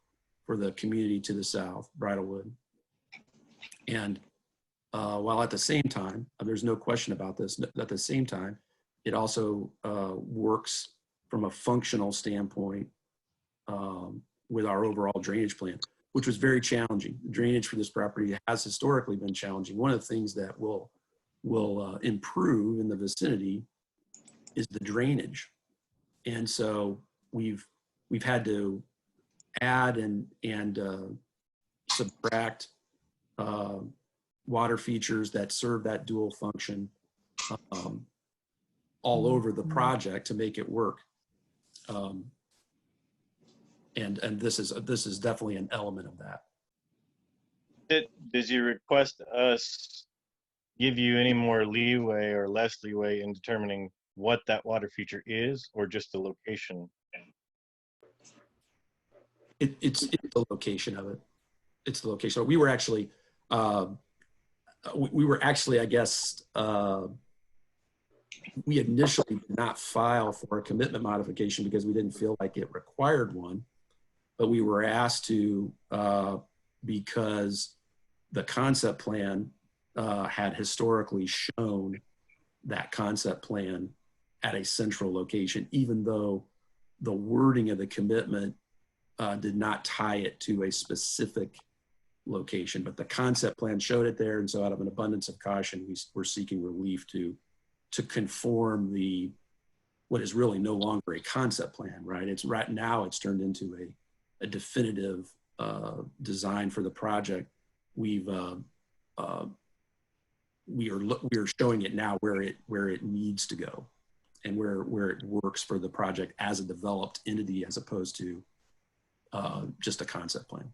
for the community to the south, Bridlewood. And while at the same time, there's no question about this, at the same time, it also works from a functional standpoint with our overall drainage plan, which was very challenging. Drainage for this property has historically been challenging. One of the things that will improve in the vicinity is the drainage. And so we've had to add and subtract water features that serve that dual function all over the project to make it work. And this is definitely an element of that. Does your request us give you any more leeway or less leeway in determining what that water feature is, or just the location? It's the location of it. It's the location. We were actually, I guess, we initially did not file for a commitment modification because we didn't feel like it required one, but we were asked to because the concept plan had historically shown that concept plan at a central location, even though the wording of the commitment did not tie it to a specific location, but the concept plan showed it there. And so out of an abundance of caution, we're seeking relief to conform what is really no longer a concept plan, right? It's right now it's turned into a definitive design for the project. We are showing it now where it needs to go and where it works for the project as a developed entity, as opposed to just a concept plan.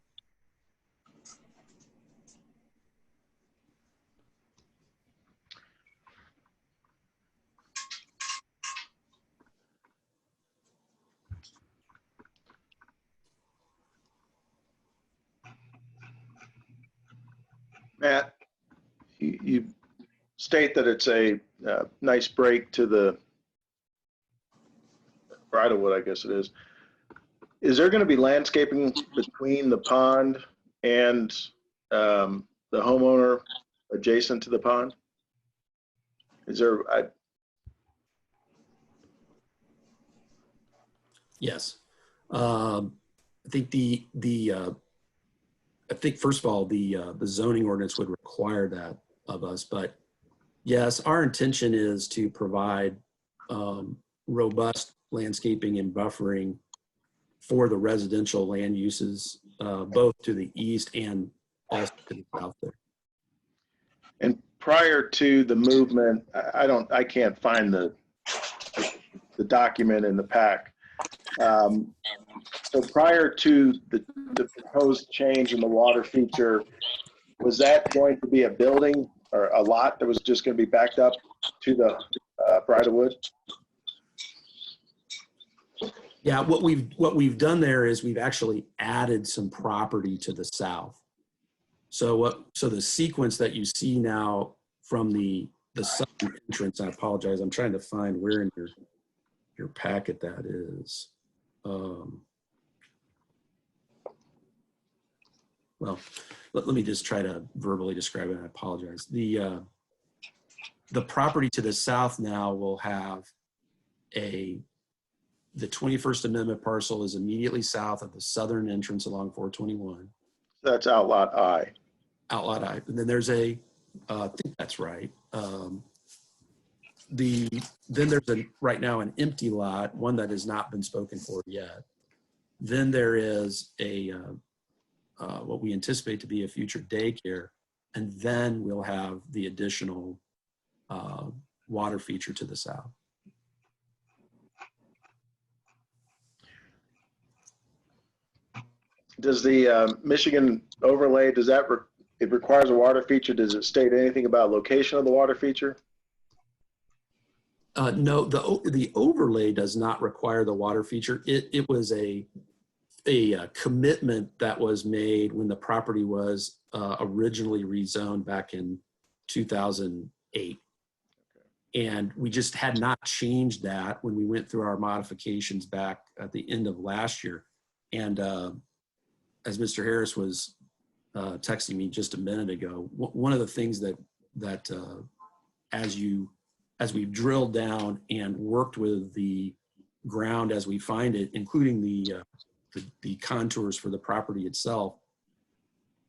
Matt, you state that it's a nice break to the Bridlewood, I guess it is. Is there going to be landscaping between the pond and the homeowner adjacent to the pond? Is there? Yes. I think first of all, the zoning ordinance would require that of us, but yes, our intention is to provide robust landscaping and buffering for the residential land uses, both to the east and also to the south there. And prior to the movement, I can't find the document in the pack. So prior to the proposed change in the water feature, was that going to be a building or a lot that was just going to be backed up to the Bridlewood? Yeah, what we've done there is we've actually added some property to the south. So the sequence that you see now from the southern entrance, I apologize, I'm trying to find where in your packet that is. Well, let me just try to verbally describe it. I apologize. The property to the south now will have the 21st Amendment parcel is immediately south of the southern entrance along 421. That's Outlot I. Outlot I. And then there's I think that's right. Then there's right now an empty lot, one that has not been spoken for yet. Then there is what we anticipate to be a future daycare, and then we'll have the additional water feature to the south. Does the Michigan overlay, it requires a water feature? Does it state anything about location of the water feature? No, the overlay does not require the water feature. It was a commitment that was made when the property was originally rezoned back in 2008. And we just had not changed that when we went through our modifications back at the end of last year. And as Mr. Harris was texting me just a minute ago, one of the things that as you as we've drilled down and worked with the ground as we find it, including the contours for the property itself,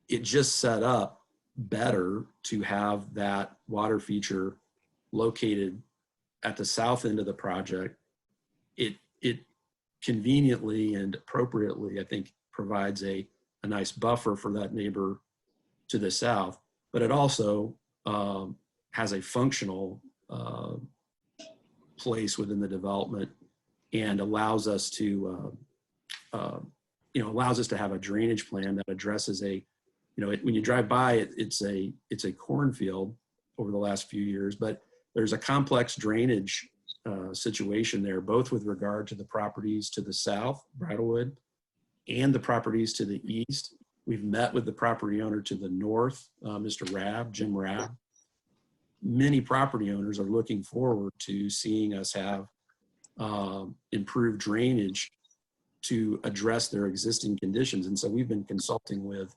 it just set up better to have that water feature located at the south end of the project. It conveniently and appropriately, I think, provides a nice buffer for that neighbor to the south, but it also has a functional place within the development and allows us to, allows us to have a drainage plan that addresses when you drive by it, it's a cornfield over the last few years, but there's a complex drainage situation there, both with regard to the properties to the south, Bridlewood, and the properties to the east. We've met with the property owner to the north, Mr. Rabb, Jim Rabb. Many property owners are looking forward to seeing us have improved drainage to address their existing conditions. And so we've been consulting with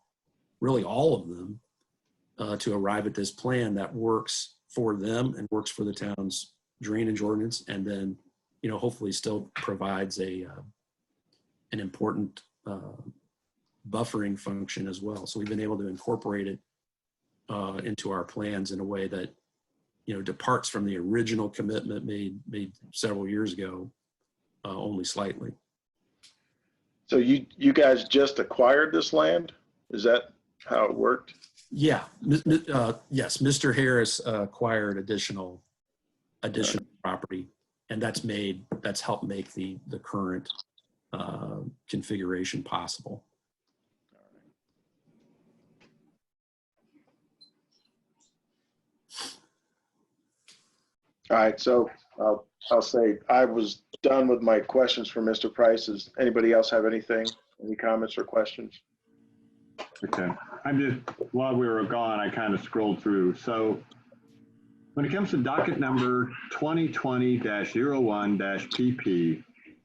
really all of them to arrive at this plan that works for them and works for the town's drainage ordinance, and then, hopefully still provides an important buffering function as well. So we've been able to incorporate it into our plans in a way that, departs from the original commitment made several years ago, only slightly. So you guys just acquired this land? Is that how it worked? Yeah, yes, Mr. Harris acquired additional property, and that's helped make the current configuration possible. All right, so I'll say I was done with my questions for Mr. Price. Does anybody else have anything? Any comments or questions? Okay, while we were gone, I kind of scrolled through. So when it comes to docket number 2020-01-PP,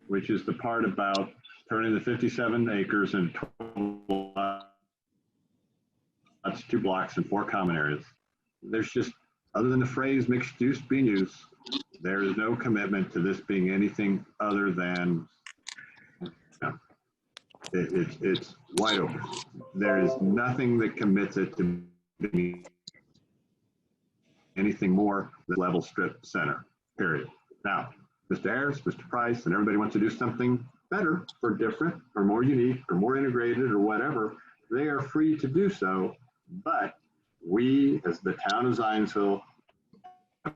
which is the part about turning the 57 acres into 12 lots, 2 blocks and 4 common areas, there's just, other than the phrase mixed use being used, there is no commitment to this being anything other than, it's wide open. There is nothing that commits it to being anything more than level strip center, period. Now, Mr. Harris, Mr. Price, and everybody wants to do something better or different or more unique or more integrated or whatever, they are free to do so. But we, as the town of Zionsville, have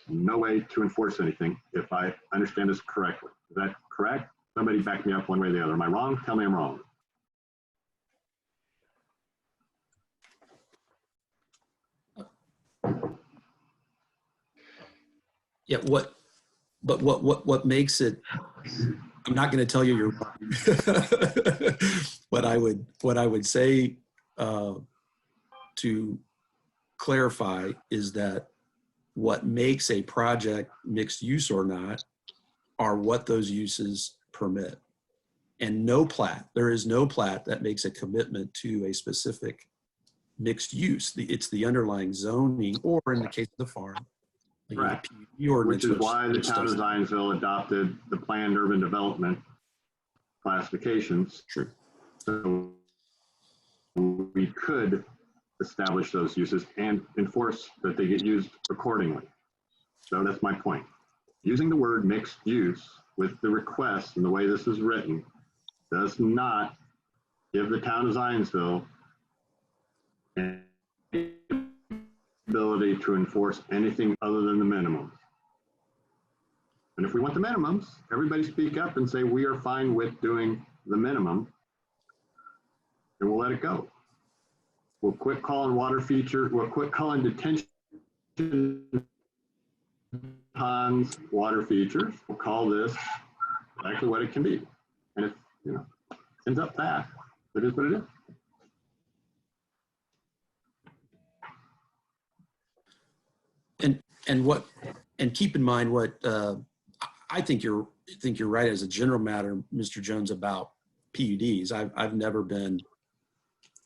no way to enforce anything, if I understand this correctly. Is that correct? Somebody back me up one way or the other. Am I wrong? Tell me I'm wrong. Yeah, what makes it, I'm not going to tell you you're wrong. What I would say to clarify is that what makes a project mixed use or not are what those uses permit. And there is no plat that makes a commitment to a specific mixed use. It's the underlying zoning, or in the case of the farm, Correct. Which is why the town of Zionsville adopted the planned urban development classifications. True. So we could establish those uses and enforce that they get used accordingly. So that's my point. Using the word mixed use with the request and the way this is written does not give the town of Zionsville an ability to enforce anything other than the minimums. And if we want the minimums, everybody speak up and say we are fine with doing the minimum, and we'll let it go. We'll quit calling water feature, we'll quit calling detention ponds water features. We'll call this exactly what it can be. And if, ends up that, it is what it is. And keep in mind what I think you're right as a general matter, Mr. Jones, about PUDs. I've never been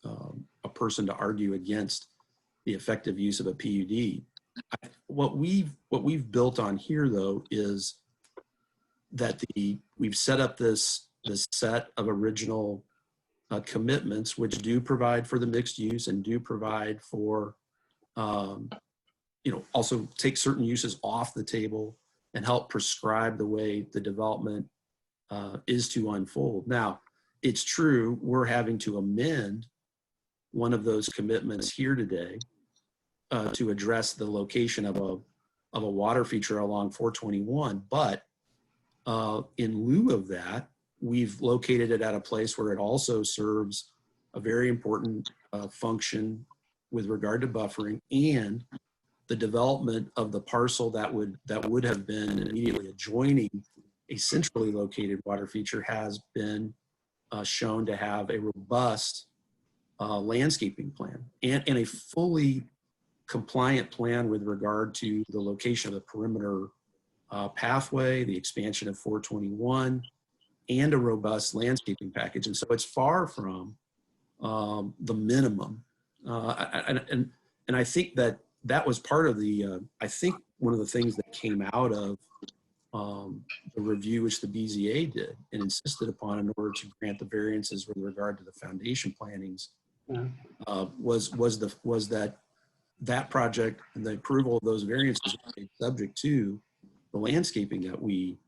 a person to argue against the effective use of a PUD. what we've built on here though is that we've set up this set of original commitments which do provide for the mixed use and do provide for also take certain uses off the table and help prescribe the way the development is to unfold. Now, it's true we're having to amend one of those commitments here today to address the location of a water feature along 421, but in lieu of that, we've located it at a place where it also serves a very important function with regard to buffering, and the development of the parcel that would have been immediately adjoining a centrally located water feature has been shown to have a robust landscaping plan and a fully compliant plan with regard to the location of the perimeter pathway, the expansion of 421, and a robust landscaping package. And so it's far from the minimum. And I think that was part of I think one of the things that came out of the review which the BZA did and insisted upon in order to grant the variances with regard to the foundation plannings was that project and the approval of those variances was made subject to the landscaping that we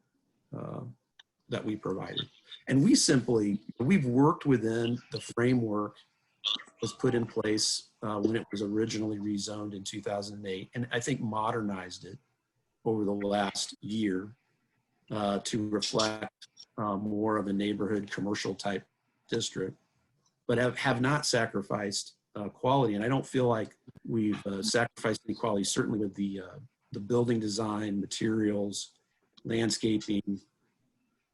provided. And we've worked within the framework that was put in place when it was originally rezoned in 2008, and I think modernized it over the last year to reflect more of a neighborhood commercial type district, but have not sacrificed quality. And I don't feel like we've sacrificed any quality, certainly with the building design, materials, landscaping,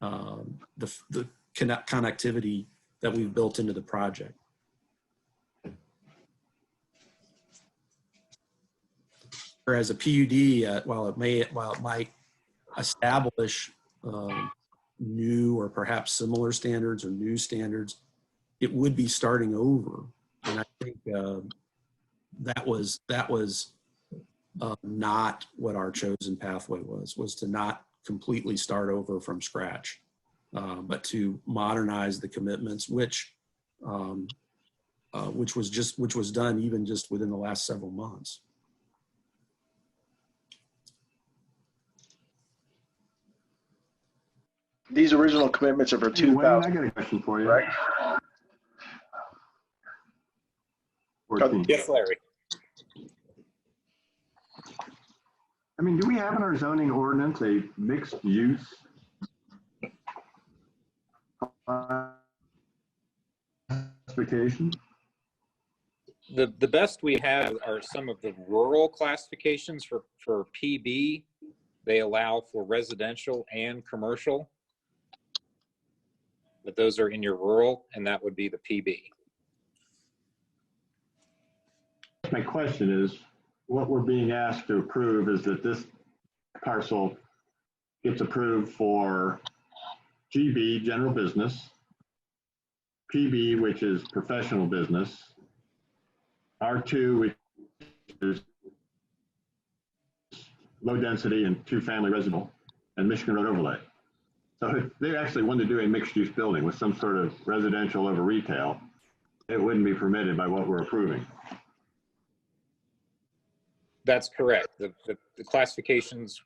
the connectivity that we've built into the project. Whereas a PUD, while it might establish new or perhaps similar standards or new standards, it would be starting over. And I think that was not what our chosen pathway was to not completely start over from scratch, but to modernize the commitments, which was done even just within the last several months. These original commitments are for Hey, Wayne, 2000, I got a question for you. right? 14. Yes, Larry. I mean, do we have in our zoning ordinance a mixed use classification? The best we have are some of the rural classifications for PB. They allow for residential and commercial, but those are in your rural, and that would be the PB. My question is, what we're being asked to approve is that this parcel gets approved for GB, general business, PB, which is professional business, R2, which is low density and 2-family residential, and Michigan Road overlay. So if they actually wanted to do a mixed use building with some sort of residential over retail, it wouldn't be permitted by what we're approving. That's correct. The classifications,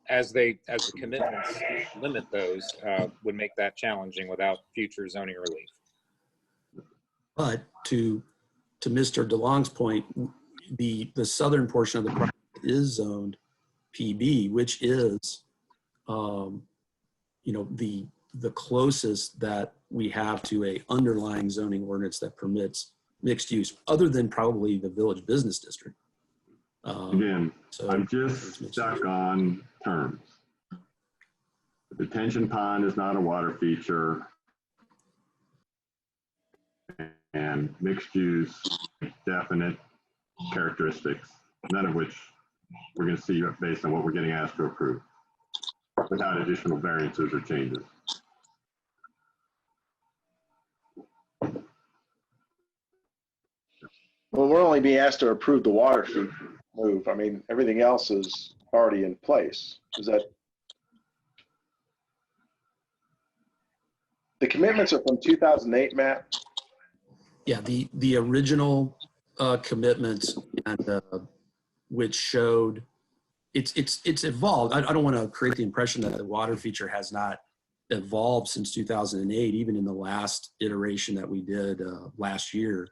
as the commitments limit those, would make that challenging without future zoning relief. But to Mr. DeLong's point, the southern portion of the project is zoned PB, which is, the closest that we have to a underlying zoning ordinance that permits mixed use, other than probably the village business district. Again, I'm just stuck on terms. The detention pond is not a water feature, and mixed use, definite characteristics, none of which we're going to see based on what we're getting asked to approve without additional variances or changes. Well, we're only being asked to approve the water feature. move. I mean, everything else is already in place. Is that? The commitments are from 2008, Matt? Yeah, the original commitments and which showed it's evolved. I don't want to create the impression that the water feature has not evolved since 2008. Even in the last iteration that we did last year,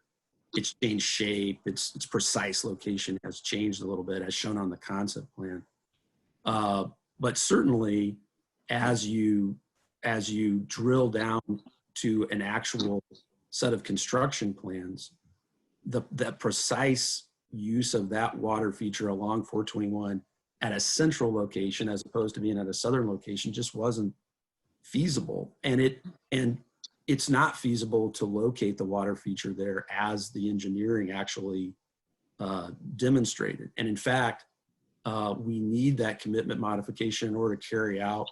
it's changed shape. Its precise location has changed a little bit, as shown on the concept plan. But certainly, as you drill down to an actual set of construction plans, the precise use of that water feature along 421 at a central location as opposed to being at a southern location just wasn't feasible. And it's not feasible to locate the water feature there as the engineering actually demonstrated. And in fact, we need that commitment modification in order to carry out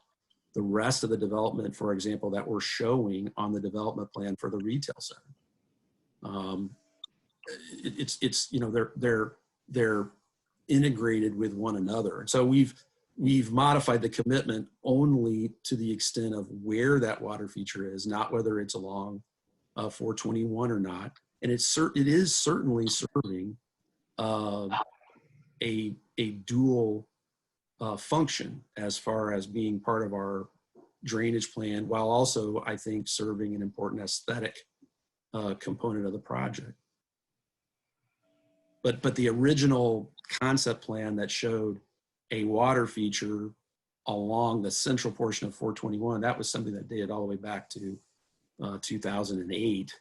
the rest of the development, for example, that we're showing on the development plan for the retail center. It's you know, they're integrated with one another. And so we've modified the commitment only to the extent of where that water feature is, not whether it's along 421 or not. And it is certainly serving a dual function as far as being part of our drainage plan, while also, I think, serving an important aesthetic component of the project. But the original concept plan that showed a water feature along the central portion of 421, that was something that dated all the way back to 2008.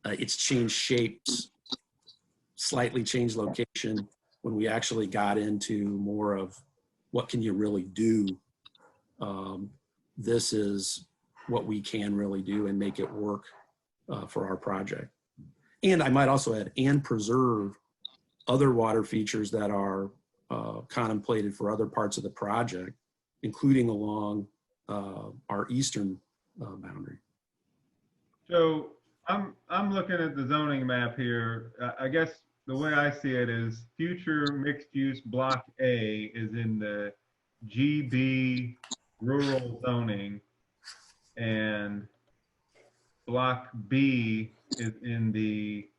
It's changed shapes, slightly changed location when we actually got into more of what can you really do. This is what we can really do and make it work for our project. And I might also add, and preserve other water features that are contemplated for other parts of the project, including along our eastern boundary. So I'm looking at the zoning map here. I guess the way I see it is future mixed use block A is in the GB rural zoning, and block B is in the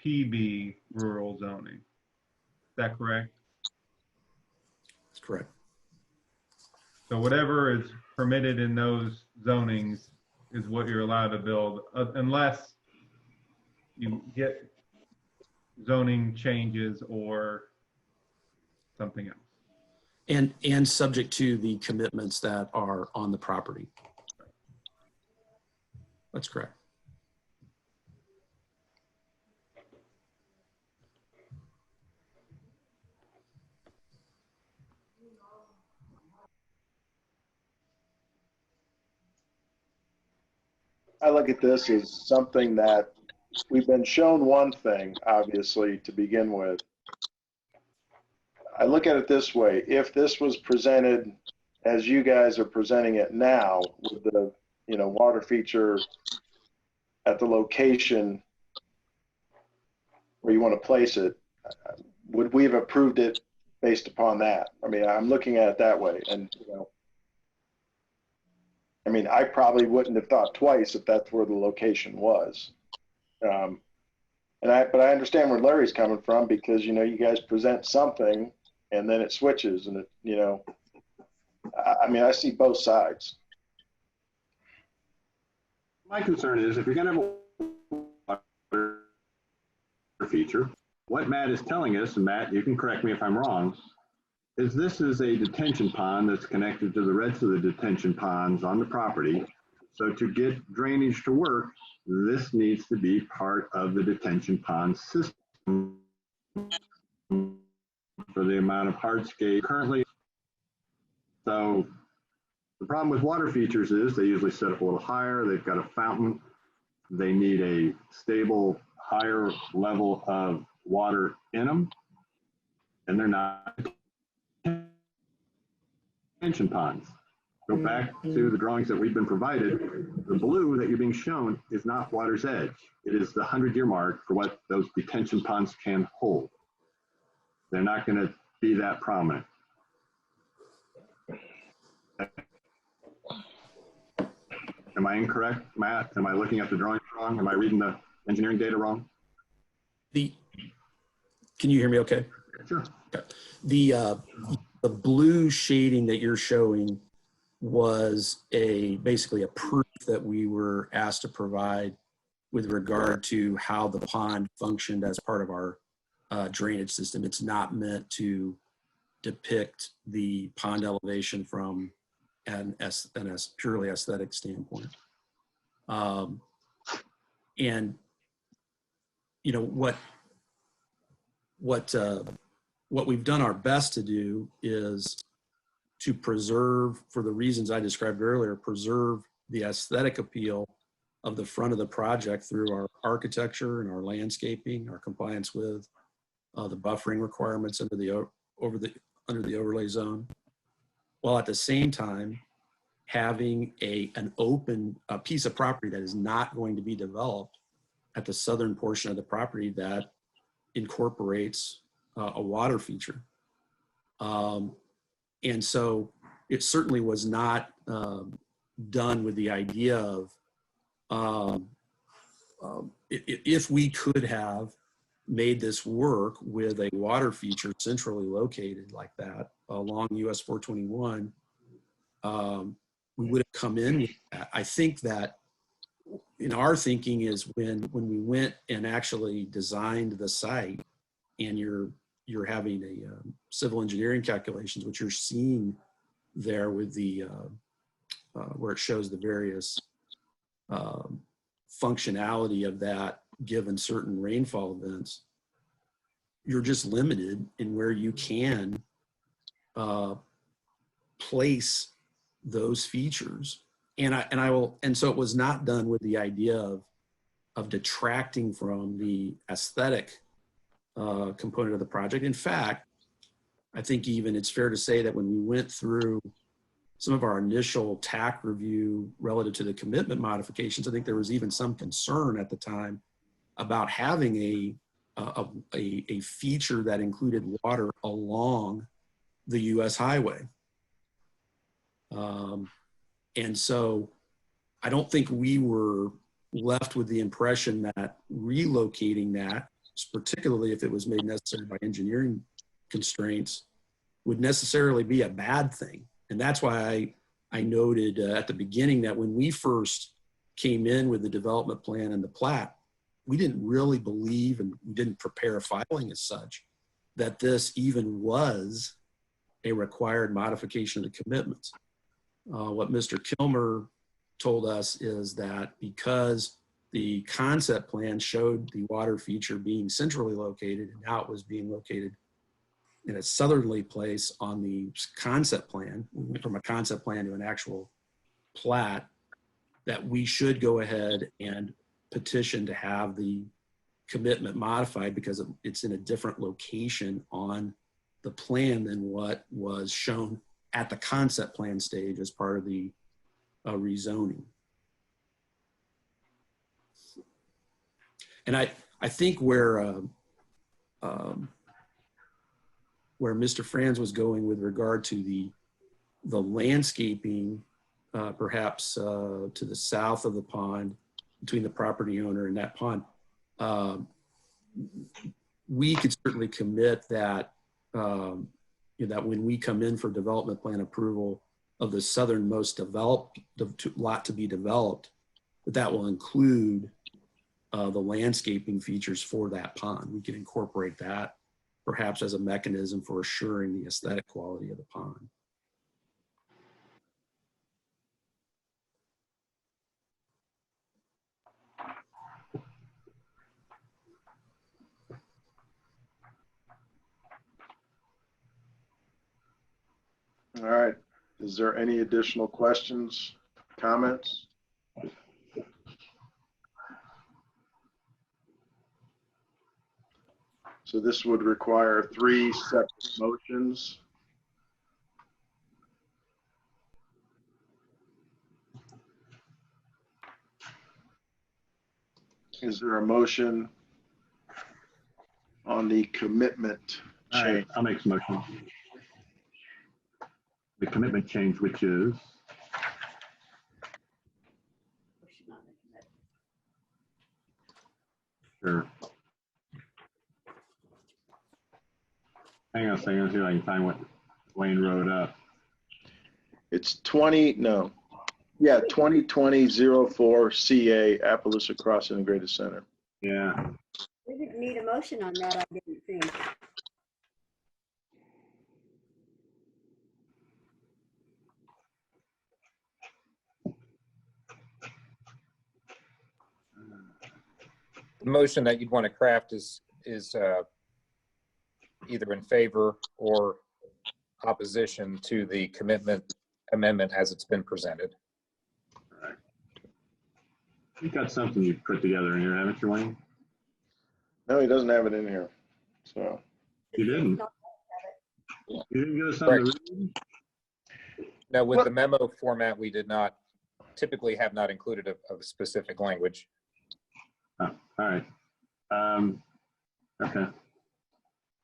PB rural zoning. Is that correct? That's correct. So whatever is permitted in those zonings is what you're allowed to build, unless you get zoning changes or something else. And subject to the commitments that are on the property. That's correct. I look at this as something that we've been shown one thing, obviously, to begin with. I look at it this way: if this was presented as you guys are presenting it now, with the water feature at the location where you want to place it, would we have approved it based upon that? I mean, I'm looking at it that way, and I mean, I probably wouldn't have thought twice if that's where the location was. But I understand where Larry's coming from, because you guys present something and then it switches, and I mean, I see both sides. My concern is, if you're going to have a water feature, what Matt is telling us, and Matt, you can correct me if I'm wrong, is this is a detention pond that's connected to the rest of the detention ponds on the property. So to get drainage to work, this needs to be part of the detention pond system for the amount of hardscape currently. So the problem with water features is they usually set up a little higher. They've got a fountain. They need a stable, higher level of water in them, and they're not detention ponds. Go back to the drawings that we've been provided. The blue that you're being shown is not water's edge. It is the 100-year mark for what those detention ponds can hold. They're not going to be that prominent. Am I incorrect, Matt? Am I looking at the drawings wrong? Am I reading the engineering data wrong? Can you hear me okay? Sure. Okay. The blue shading that you're showing was basically a proof that we were asked to provide with regard to how the pond functioned as part of our drainage system. It's not meant to depict the pond elevation from an purely aesthetic standpoint. And you know what we've done our best to do is to preserve, for the reasons I described earlier, preserve the aesthetic appeal of the front of the project through our architecture and our landscaping, our compliance with the buffering requirements under the overlay zone, while at the same time having a piece of property that is not going to be developed at the southern portion of the property that incorporates a water feature. And so it certainly was not done with the idea of if we could have made this work with a water feature centrally located like that along US 421, we would have come in with that. I think that in our thinking is when we went and actually designed the site, and you're having a civil engineering calculations, which you're seeing there with the where it shows the various functionality of that given certain rainfall events, you're just limited in where you can place those features. And so it was not done with the idea of detracting from the aesthetic component of the project. In fact, I think even it's fair to say that when we went through some of our initial TAC review relative to the commitment modifications, I think there was even some concern at the time about having a feature that included water along the US highway. And so I don't think we were left with the impression that relocating that, particularly if it was made necessary by engineering constraints, would necessarily be a bad thing. And that's why I noted at the beginning that when we first came in with the development plan and the plat, we didn't really believe, and we didn't prepare a filing as such, that this even was a required modification of the commitments. What Mr. Kilmer told us is that because the concept plan showed the water feature being centrally located and how it was being located in a southerly place on the concept plan, we went from a concept plan to an actual plat, that we should go ahead and petition to have the commitment modified because it's in a different location on the plan than what was shown at the concept plan stage as part of the rezoning. And I think where Mr. Franz was going with regard to the landscaping, perhaps to the south of the pond, between the property owner and that pond, we could certainly commit that that when we come in for development plan approval of the southernmost developed lot to be developed, that will include the landscaping features for that pond. We can incorporate that perhaps as a mechanism for assuring the aesthetic quality of the pond. All right. Is there any additional questions, comments? So this would require 3 separate motions. Is there a motion on the commitment All right, change. I'll make some motion. The commitment change, which is, sure. Hang on a second, see if I can find what Wayne wrote up. It's 2020-04 CA Appaloosa Cross Integrated Center. Yeah, We didn't need a motion on that, I didn't think. The motion that you'd want to craft is either in favor or opposition to the commitment amendment as it's been presented. you got something you put together in here, haven't you, Wayne? No, he doesn't have it in here. So You didn't? You didn't give us something to read? Now, with the memo format, we did not typically have not included a specific language. Oh, all right. Okay.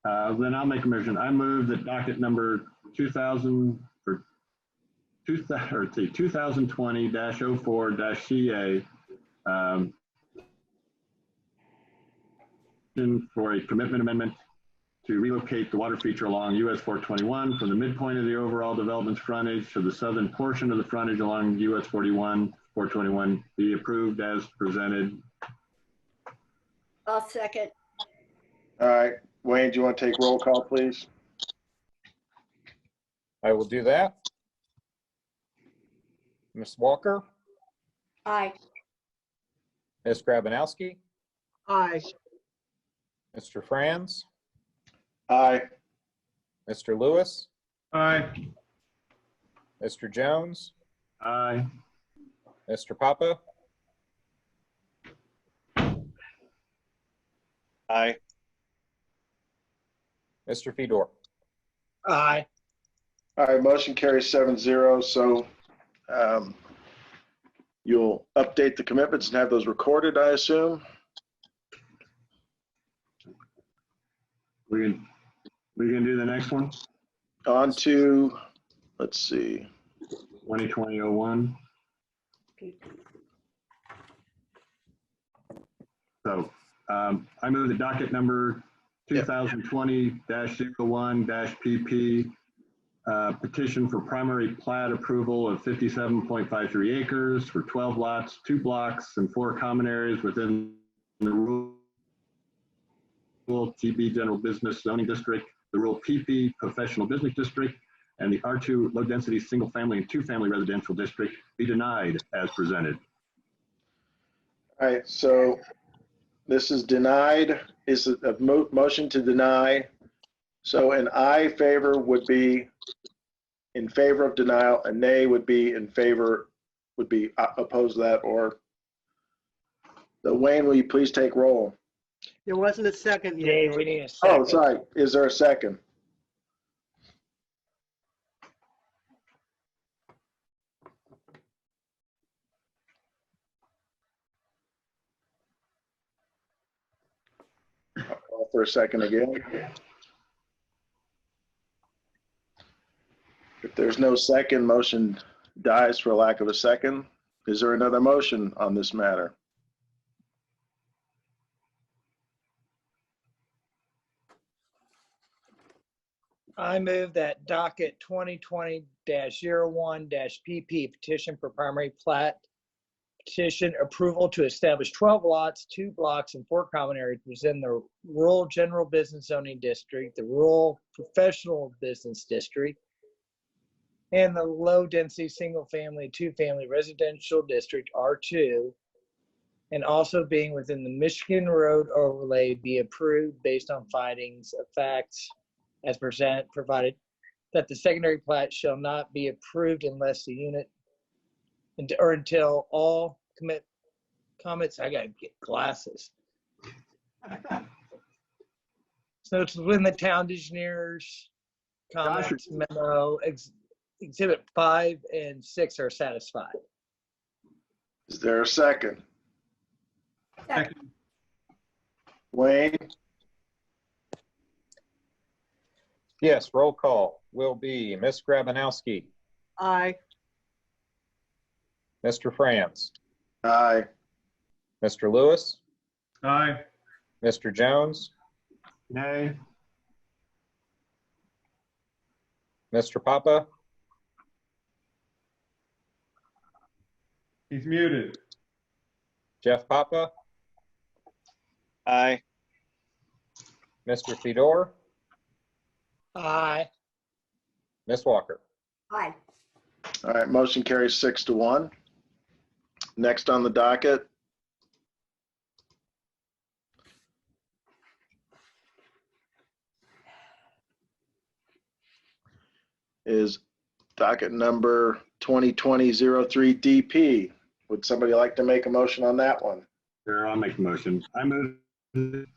Then I'll make a motion. I move that docket number 2020-04-CA for a commitment amendment to relocate the water feature along US 421 from the midpoint of the overall development's frontage to the southern portion of the frontage along US 421 be approved as presented. I'll second. all right, Wayne, do you want to take roll call, please? I will do that. Ms. Walker, Aye. Ms. Grabanowski, Aye. Mr. Franz, Aye. Mr. Lewis, Aye. Mr. Jones, Aye. Mr. Papa, Aye. Mr. Fedor. Aye. All right, motion carries 7-0. So you'll update the commitments and have those recorded, I assume? We can do the next one, On to, let's see. 2020-01. So I move the docket number 2020-01-PP petition for primary plat approval of 57.53 acres for 12 lots, 2 blocks, and 4 common areas within the rural TB General Business Zoning District, the rural PP Professional Business District, and the R2 Low Density Single Family and 2 Family Residential District be denied as presented. All right, so this is denied. Is it a motion to deny? So an aye favor would be in favor of denial, a nay would be in favor, would be opposed to that, or the Wayne, will you please take roll? There wasn't a second yet. Dave, we need a second. Oh, sorry. Is there a second? I'll call for a second again. If there's no second, motion dies for lack of a second. Is there another motion on this matter? I move that docket 2020-01-PP petition for primary plat petition approval to establish 12 lots, 2 blocks, and 4 common areas within the rural general business zoning district, the rural professional business district, and the low density single family, 2 family residential district R2, and also being within the Michigan Road overlay be approved based on findings of facts as provided that the secondary plat shall not be approved unless the unit or until all comments, I gotta get glasses. So it's within the town engineer's comments memo, exhibit 5 and 6 are satisfied. Is there a second? Second. Wayne? Yes, roll call will be Ms. Grabanowski, Aye. Mr. Franz, Aye. Mr. Lewis, Aye. Mr. Jones, Nay. Mr. Papa, He's muted. Jeff Papa, Aye. Mr. Fedor, Aye. Ms. Walker. Aye. All right, motion carries 6-1. Next on the docket is docket number 2020-03 Would somebody like to make a motion on that one? Sure, I'll make the motion. I move to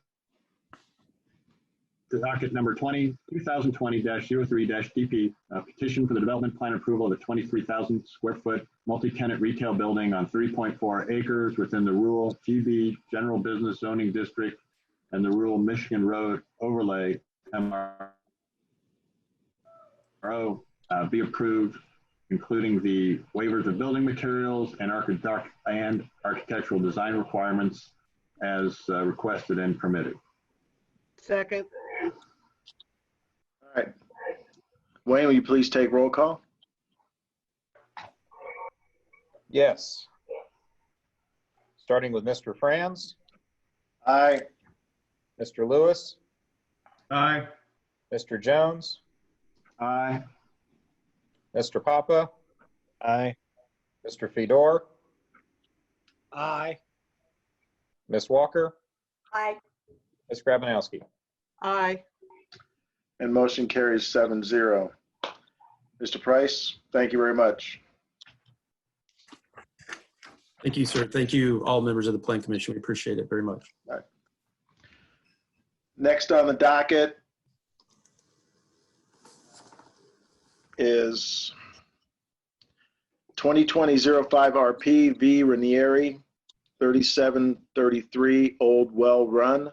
docket number 2020-03-DP, a petition for the development plan approval of a 23,000 square foot multi-tenant retail building on 3.4 acres within the rural GB General Business Zoning District and the rural Michigan Road Overlay MRO be approved, including the waivers of building materials and architectural design requirements as requested and permitted. Second. All right. Wayne, will you please take roll call? Yes. Starting with Mr. Franz, Aye. Mr. Lewis, Aye. Mr. Jones, Aye. Mr. Papa, Aye. Mr. Fedor, Aye. Ms. Walker, Aye. Ms. Grabanowski. Aye. And motion carries 7-0. Mr. Price, thank you very much. Thank you, sir. Thank you, all members of the Plan Commission. We appreciate it very much. All right. Next on the docket is 2020-05 V. Ranieri, 3733 Old Well Run.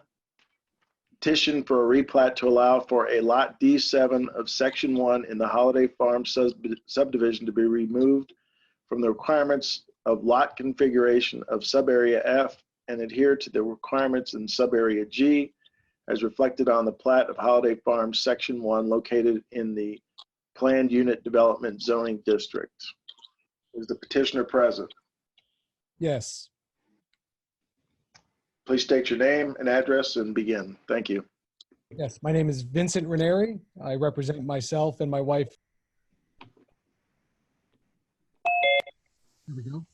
Petition for a replat to allow for a lot D7 of Section 1 in the Holiday Farm subdivision to be removed from the requirements of lot configuration of subarea F and adhere to the requirements in subarea G as reflected on the plat of Holiday Farm Section 1 located in the Planned Unit Development Zoning District. Is the petitioner present? Yes. Please state your name and address and begin. Thank you. Yes. My name is Vincent Ranieri. I represent myself and my wife. There we go.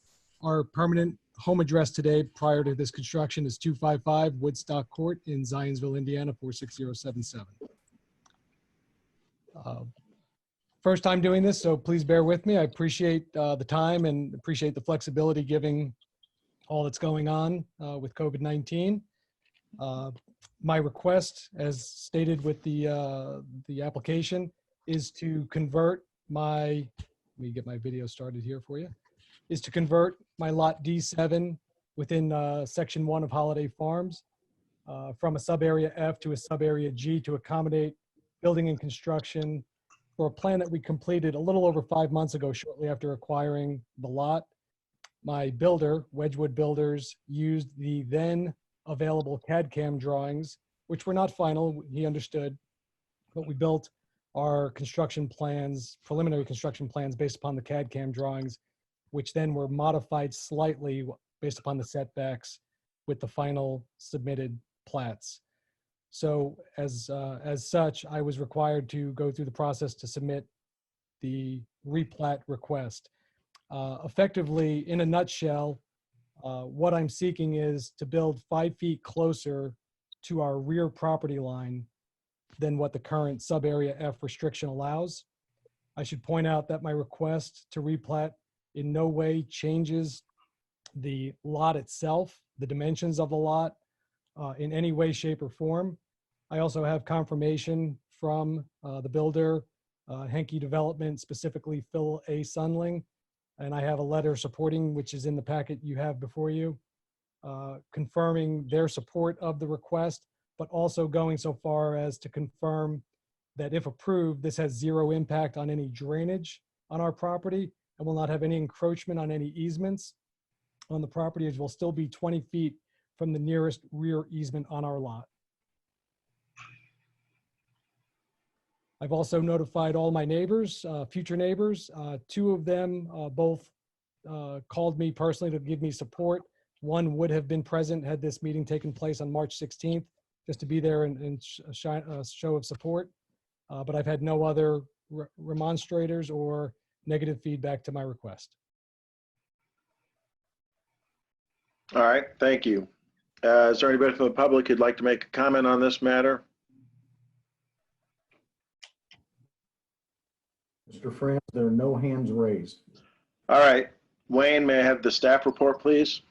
Our permanent home address today prior to this construction is 255 Woodstock Court in Zionsville, Indiana, 46077. First time doing this, so please bear with me. I appreciate the time and appreciate the flexibility given all that's going on with COVID-19. My request, as stated with the application, is to convert my, let me get my video started here for you, is to convert my lot D7 within Section 1 of Holiday Farms from a subarea F to a subarea G to accommodate building and construction for a plan that we completed a little over 5 months ago, shortly after acquiring the lot. My builder, Wedgwood Builders, used the then available CAD/CAM drawings, which were not final, he understood, but we built our construction plans, preliminary construction plans based upon the CAD/CAM drawings, which then were modified slightly based upon the setbacks with the final submitted plats. So as such, I was required to go through the process to submit the replat request. Effectively, in a nutshell, what I'm seeking is to build 5 feet closer to our rear property line than what the current subarea F restriction allows. I should point out that my request to replat in no way changes the lot itself, the dimensions of the lot, in any way, shape, or form. I also have confirmation from the builder, Henke Development, specifically Phil A. Sunling, and I have a letter supporting, which is in the packet you have before you, confirming their support of the request, but also going so far as to confirm that if approved, this has zero impact on any drainage on our property and will not have any encroachment on any easements on the property, as will still be 20 feet from the nearest rear easement on our lot. I've also notified all my neighbors, future neighbors. Two of them both called me personally to give me support. One would have been present had this meeting taken place on March 16th, just to be there and shine a show of support. But I've had no other remonstrators or negative feedback to my request. All right, thank you. Is there anybody from the public who'd like to make a comment on this matter? Mr. France, there are no hands raised. All right, Wayne, may I have the staff report, please?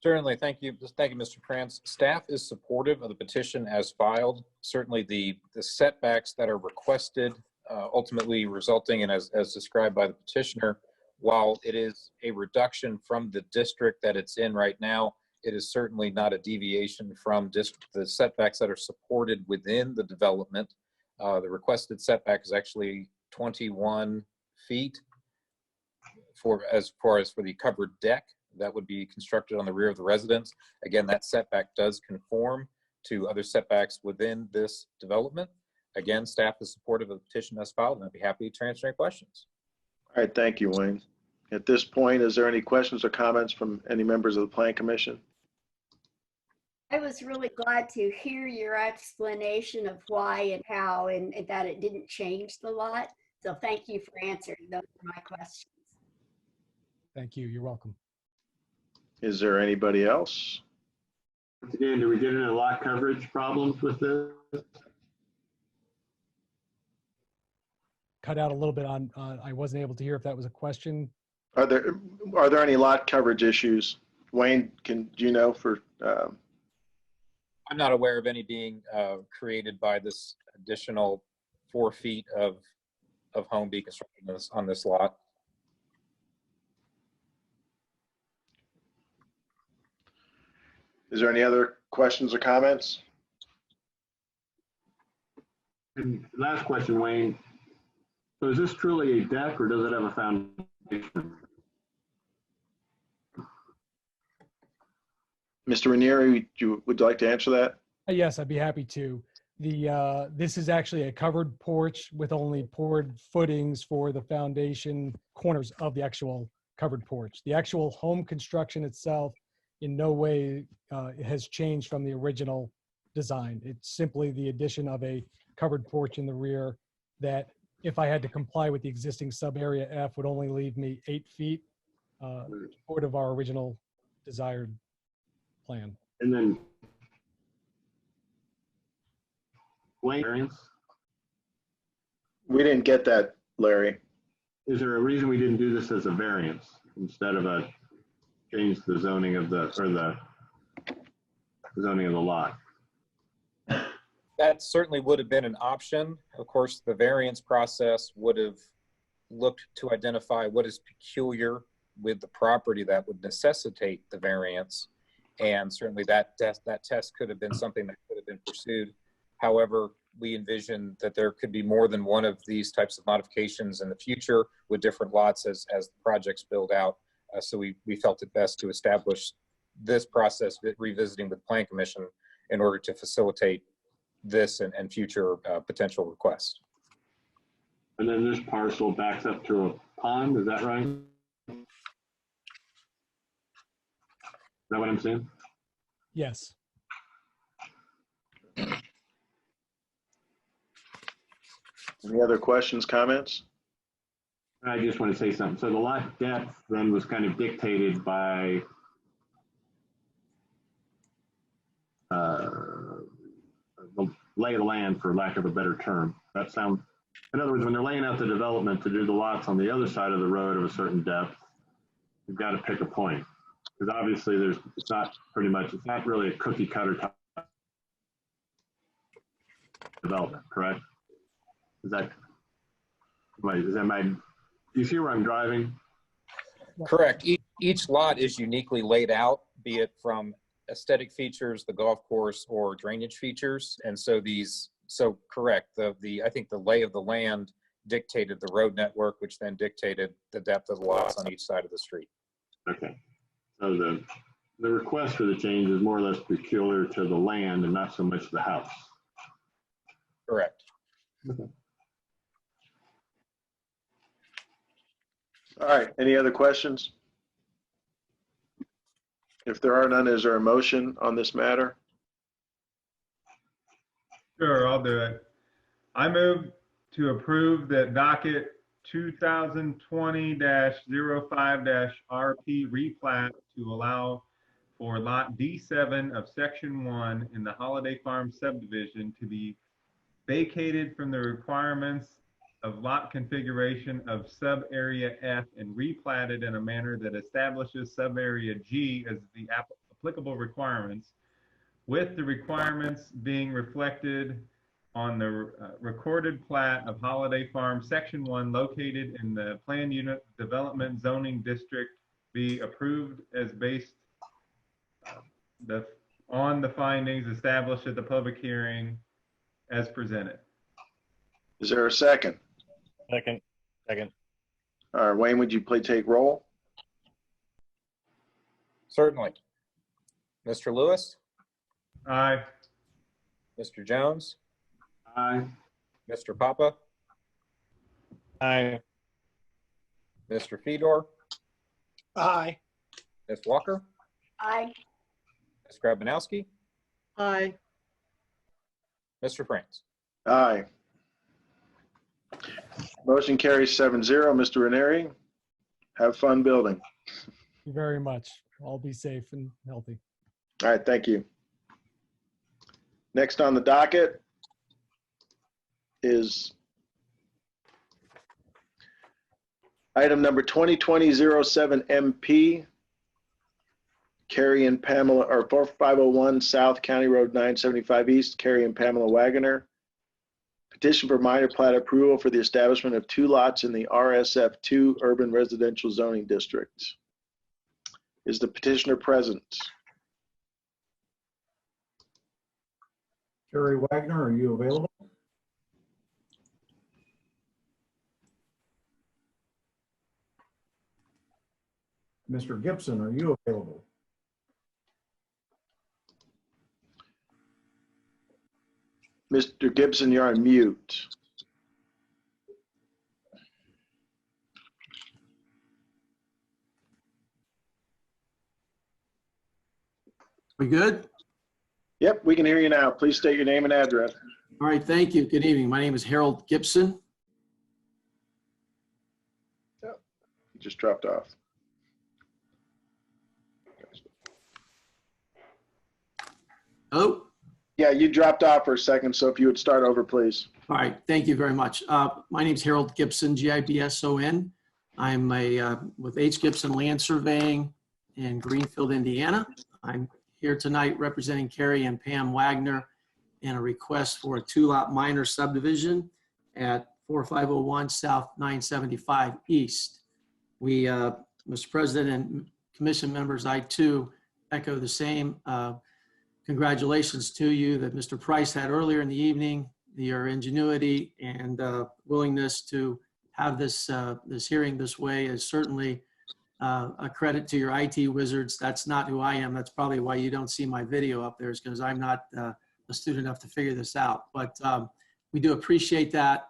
Certainly. Thank you. Thank you, Mr. Krantz. Staff is supportive of the petition as filed. Certainly the setbacks that are requested, ultimately resulting in, as described by the petitioner, while it is a reduction from the district that it's in right now, it is certainly not a deviation from the setbacks that are supported within the development. The requested setback is actually 21 feet as far as for the covered deck that would be constructed on the rear of the residence. Again, that setback does conform to other setbacks within this development. Again, staff is supportive of the petition as filed, and I'd be happy to answer any questions. All right, thank you, Wayne. At this point, is there any questions or comments from any members of the Plan Commission? I was really glad to hear your explanation of why and how, and that it didn't change the lot. So thank you for answering those are my questions. Thank you. You're welcome. Is there anybody else? Once again, do we get into lot coverage problems with this? Cut out a little bit on, I wasn't able to hear if that was a question. Are there any lot coverage issues? Wayne, do you know for? I'm not aware of any being created by this additional 4 feet of home being constructed on this lot. Is there any other questions or comments? And last question, Wayne. So is this truly a deck or does it have a foundation? Mr. Ranieri, would you like to answer that? Yes, I'd be happy to. This is actually a covered porch with only poured footings for the foundation corners of the actual covered porch. The actual home construction itself in no way has changed from the original design. It's simply the addition of a covered porch in the rear that, if I had to comply with the existing sub area F, would only leave me 8 feet short of our original desired plan. And then Wayne, variance? We didn't get that, Larry. Is there a reason we didn't do this as a variance instead of a change the zoning of the zoning of the lot? That certainly would have been an option. Of course, the variance process would have looked to identify what is peculiar with the property that would necessitate the variance. And certainly that test could have been something that could have been pursued. However, we envision that there could be more than one of these types of modifications in the future with different lots as the projects build out. So we felt it best to establish this process, revisiting with Plan Commission, in order to facilitate this and future potential requests. And then this parcel backs up to a pond, is that right? Is that what I'm saying? Yes. Any other questions, comments? I just want to say something. So the lot depth then was kind of dictated by the lay of the land, for lack of a better term. That sounds, in other words, when they're laying out the development to do the lots on the other side of the road of a certain depth, you've got to pick a point. Because obviously it's not really a cookie cutter type development, correct? Do you see where I'm driving? Correct. Each lot is uniquely laid out, be it from aesthetic features, the golf course, or drainage features. And so these So correct, I think the lay of the land dictated the road network, which then dictated the depth of the lots on each side of the street. Okay. So the request for the change is more or less peculiar to the land and not so much the house. Correct. All right, any other questions? If there are none, is there a motion on this matter? Sure, I'll do it. I move to approve that docket 2020-05-RP replat to allow for lot D7 of section 1 in the Holiday Farm subdivision to be vacated from the requirements of lot configuration of sub-area F and replatted in a manner that establishes sub-area G as the applicable requirements, with the requirements being reflected on the recorded plat of Holiday Farm Section 1 located in the Plan Unit Development Zoning District be approved as based on the findings established at the public hearing as presented. Is there a second? Second. All right, Wayne, would you please take roll? Certainly. Mr. Lewis, Aye. Mr. Jones, Aye. Mr. Papa, Aye. Mr. Fedor, Aye. Ms. Walker, Aye. Ms. Grabanowski, Aye. Mr. France. Aye. Motion carries 7-0. Mr. Ranieri, have fun building. Thank you very much. All be safe and healthy. All right, thank you. Next on the docket is item number 2020-07MP, Carrie and Pamela, or 4501 South County Road 975 East, Carrie and Pamela Wagoner. Petition for minor plat approval for the establishment of 2 lots in the RSF2 Urban Residential Zoning District. Is the petitioner present? Terry Wagner, are you available? Mr. Gibson, are you available? Mr. Gibson, you're on mute. We good? Yep, we can hear you now. Please state your name and address. All right, thank you. Good evening. My name is Harold Gibson. You just dropped off. Oh, Yeah, you dropped off for a second, so if you would start over, please. all right. Thank you very much. My name is Harold Gibson, Gibson. I'm with H. Gibson Land Surveying in Greenfield, Indiana. I'm here tonight representing Carrie and Pam Wagner in a request for a 2-lot minor subdivision at 4501 South 975 East. We, Mr. President and Commission members, I too echo the same congratulations to you that Mr. Price had earlier in the evening. Your ingenuity and willingness to have this this hearing this way is certainly a credit to your IT wizards. That's not who I am. That's probably why you don't see my video up there, is because I'm not astute enough to figure this out. But we do appreciate that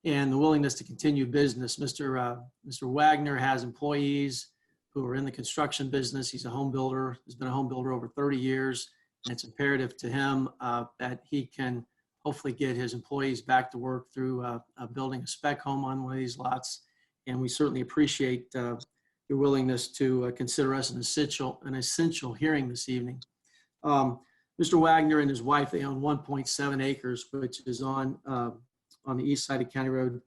and the willingness to continue business. Mr. Wagner has employees who are in the construction business. He's a home builder. He's been a home builder over 30 years. And it's imperative to him that he can hopefully get his employees back to work through building a spec home on one of these lots. And we certainly appreciate your willingness to consider us an essential hearing this evening. Mr. Wagner and his wife, they own 1.7 acres, which is on the east side of County Road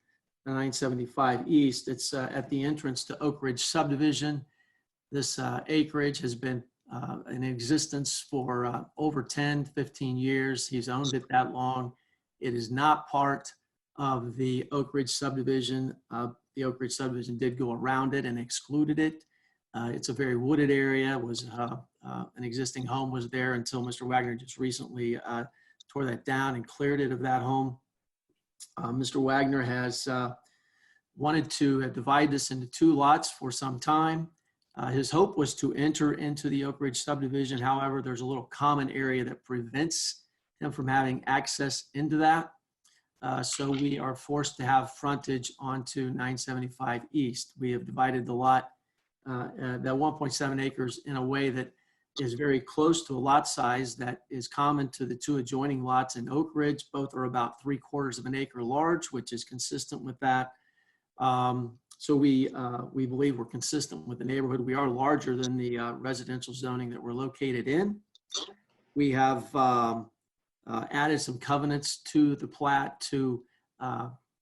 975 East. It's at the entrance to Oak Ridge subdivision. This acreage has been in existence for over 10, 15 years. He's owned it that long. It is not part of the Oak Ridge subdivision. The Oak Ridge subdivision did go around it and excluded it. It's a very wooded area. An existing home was there until Mr. Wagner just recently tore that down and cleared it of that home. Mr. Wagner has wanted to divide this into 2 lots for some time. His hope was to enter into the Oak Ridge subdivision. However, there's a little common area that prevents him from having access into that. So we are forced to have frontage onto 975 East. We have divided the lot, that 1.7 acres, in a way that is very close to a lot size that is common to the 2 adjoining lots in Oak Ridge. Both are about 3/4 of an acre large, which is consistent with that. So we believe we're consistent with the neighborhood. We are larger than the residential zoning that we're located in. We have added some covenants to the plat to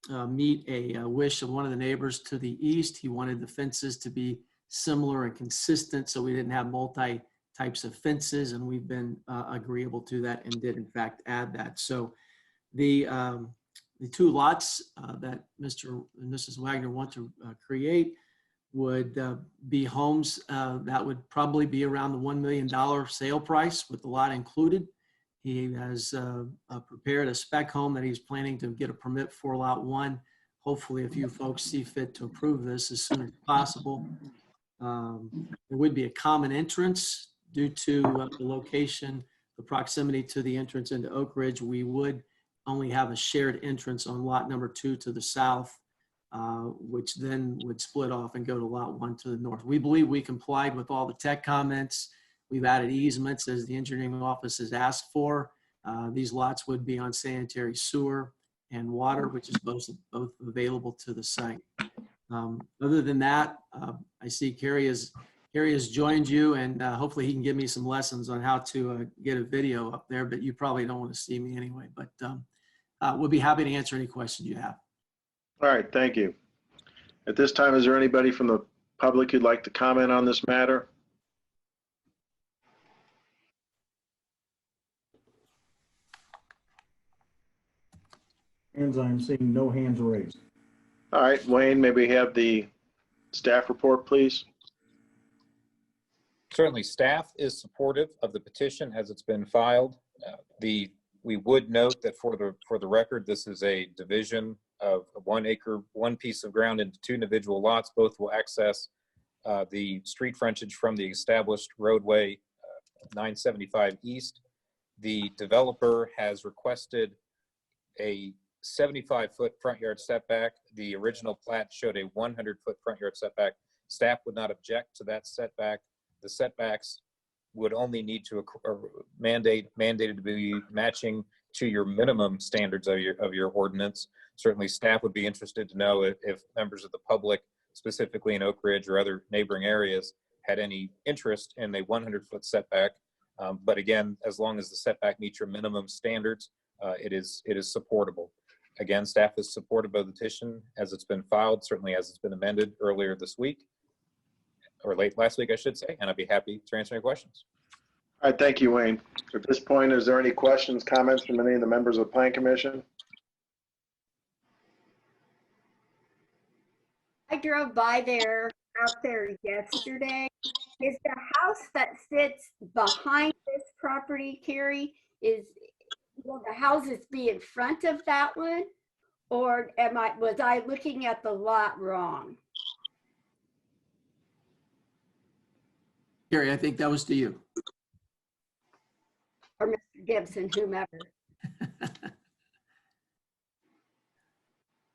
meet a wish of one of the neighbors to the east. He wanted the fences to be similar and consistent, so we didn't have multi types of fences, and we've been agreeable to that and did in fact add that. So the 2 lots that Mr. and Mrs. Wagner want to create would be homes that would probably be around the $1 million sale price with the lot included. He has prepared a spec home that he's planning to get a permit for lot 1. Hopefully, if you folks see fit to approve this as soon as possible. There would be a common entrance due to the location, the proximity to the entrance into Oak Ridge. We would only have a shared entrance on lot number 2 to the south, which then would split off and go to lot 1 to the north. We believe we complied with all the tech comments. We've added easements as the engineering office has asked for. These lots would be on sanitary sewer and water, which is both available to the site. Other than that, I see Kerry has joined you, and hopefully he can give me some lessons on how to get a video up there, but you probably don't want to see me anyway. But we'll be happy to answer any questions you have. All right, thank you. At this time, is there anybody from the public who'd like to comment on this matter? Hands, I'm seeing no hands raised. All right, Wayne, may we have the staff report, please? Certainly, staff is supportive of the petition as it's been filed. We would note that for the record, this is a division of 1 acre, 1 piece of ground into 2 individual lots. Both will access the street frontage from the established roadway 975 East. The developer has requested a 75-foot front yard setback. The original plat showed a 100-foot front yard setback. Staff would not object to that setback. The setbacks would only need to mandated to be matching to your minimum standards of your ordinance. Certainly, staff would be interested to know if members of the public, specifically in Oak Ridge or other neighboring areas, had any interest in a 100-foot setback. But again, as long as the setback meets your minimum standards, it is supportable. Again, staff is supportive of the petition as it's been filed, certainly as it's been amended earlier this week, or late last week, I should say, and I'd be happy to answer any questions. All right, thank you, Wayne. At this point, is there any questions, comments from any of the members of the Plan Commission? I drove by out there yesterday. Is the house that sits behind this property, Carrie, will the houses be in front of that one? Or was I looking at the lot wrong? Kerry, I think that was to you. Or Mr. Gibson, whomever.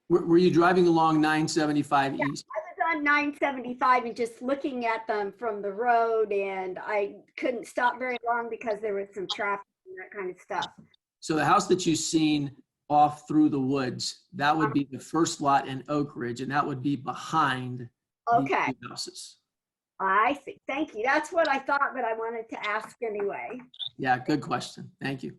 Were you driving along 975 Yeah, East? I was on 975 and just looking at them from the road, and I couldn't stop very long because there was some traffic and that kind of stuff. So the house that you've seen off through the woods, that would be the first lot in Oak Ridge, and that would be behind these 2 houses. I see. Thank you. That's what I thought, but I wanted to ask anyway. Yeah, good question. Thank you.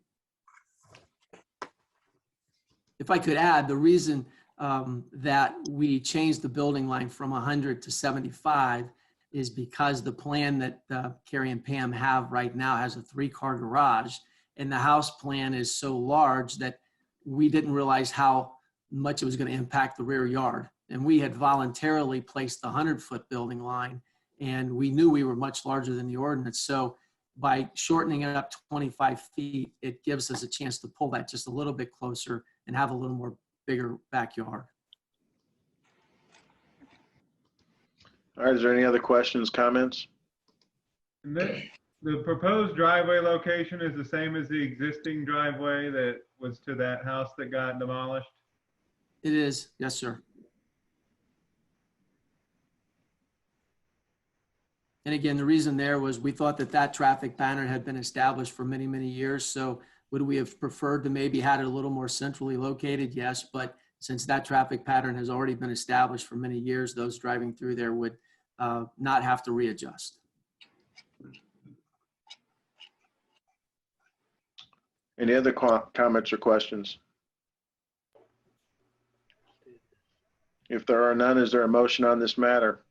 If I could add, the reason that we changed the building line from 100 to 75 is because the plan that Carrie and Pam have right now has a 3-car garage, and the house plan is so large that we didn't realize how much it was going to impact the rear yard. And we had voluntarily placed the 100-foot building line, and we knew we were much larger than the ordinance. So by shortening it up 25 feet, it gives us a chance to pull that just a little bit closer and have a little more bigger backyard. All right, is there any other questions, comments? And the proposed driveway location is the same as the existing driveway that was to that house that got demolished? It is, yes, sir. And again, the reason there was we thought that that traffic pattern had been established for many, many years. So would we have preferred to maybe had it a little more centrally located? Yes, but since that traffic pattern has already been established for many years, those driving through there would not have to readjust. Any other comments or questions? If there are none, is there a motion on this matter?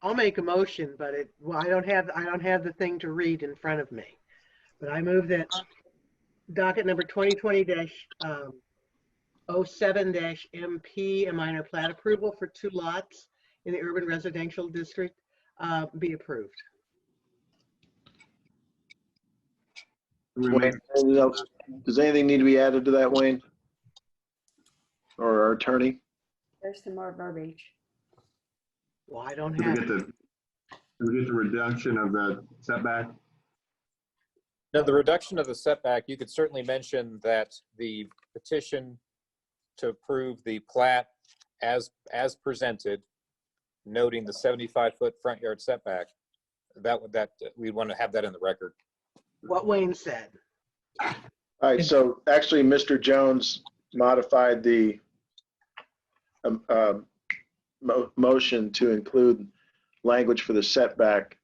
I'll make a motion, but well, I don't have the thing to read in front of me. But I move that docket number 2020-07-MP, a minor plat approval for 2 lots in the urban residential district, be approved. Wayne, anything else? Does anything need to be added to that, Wayne? Or our attorney? There's some more verbiage. Well, I don't Did have we get the reduction of the setback? Now, the reduction of the setback, you could certainly mention that the petition to approve the plat as presented, noting the 75-foot front yard setback, that we'd want to have that in the record. what Wayne said. All right, so actually, Mr. Jones modified the motion to include language for the setback.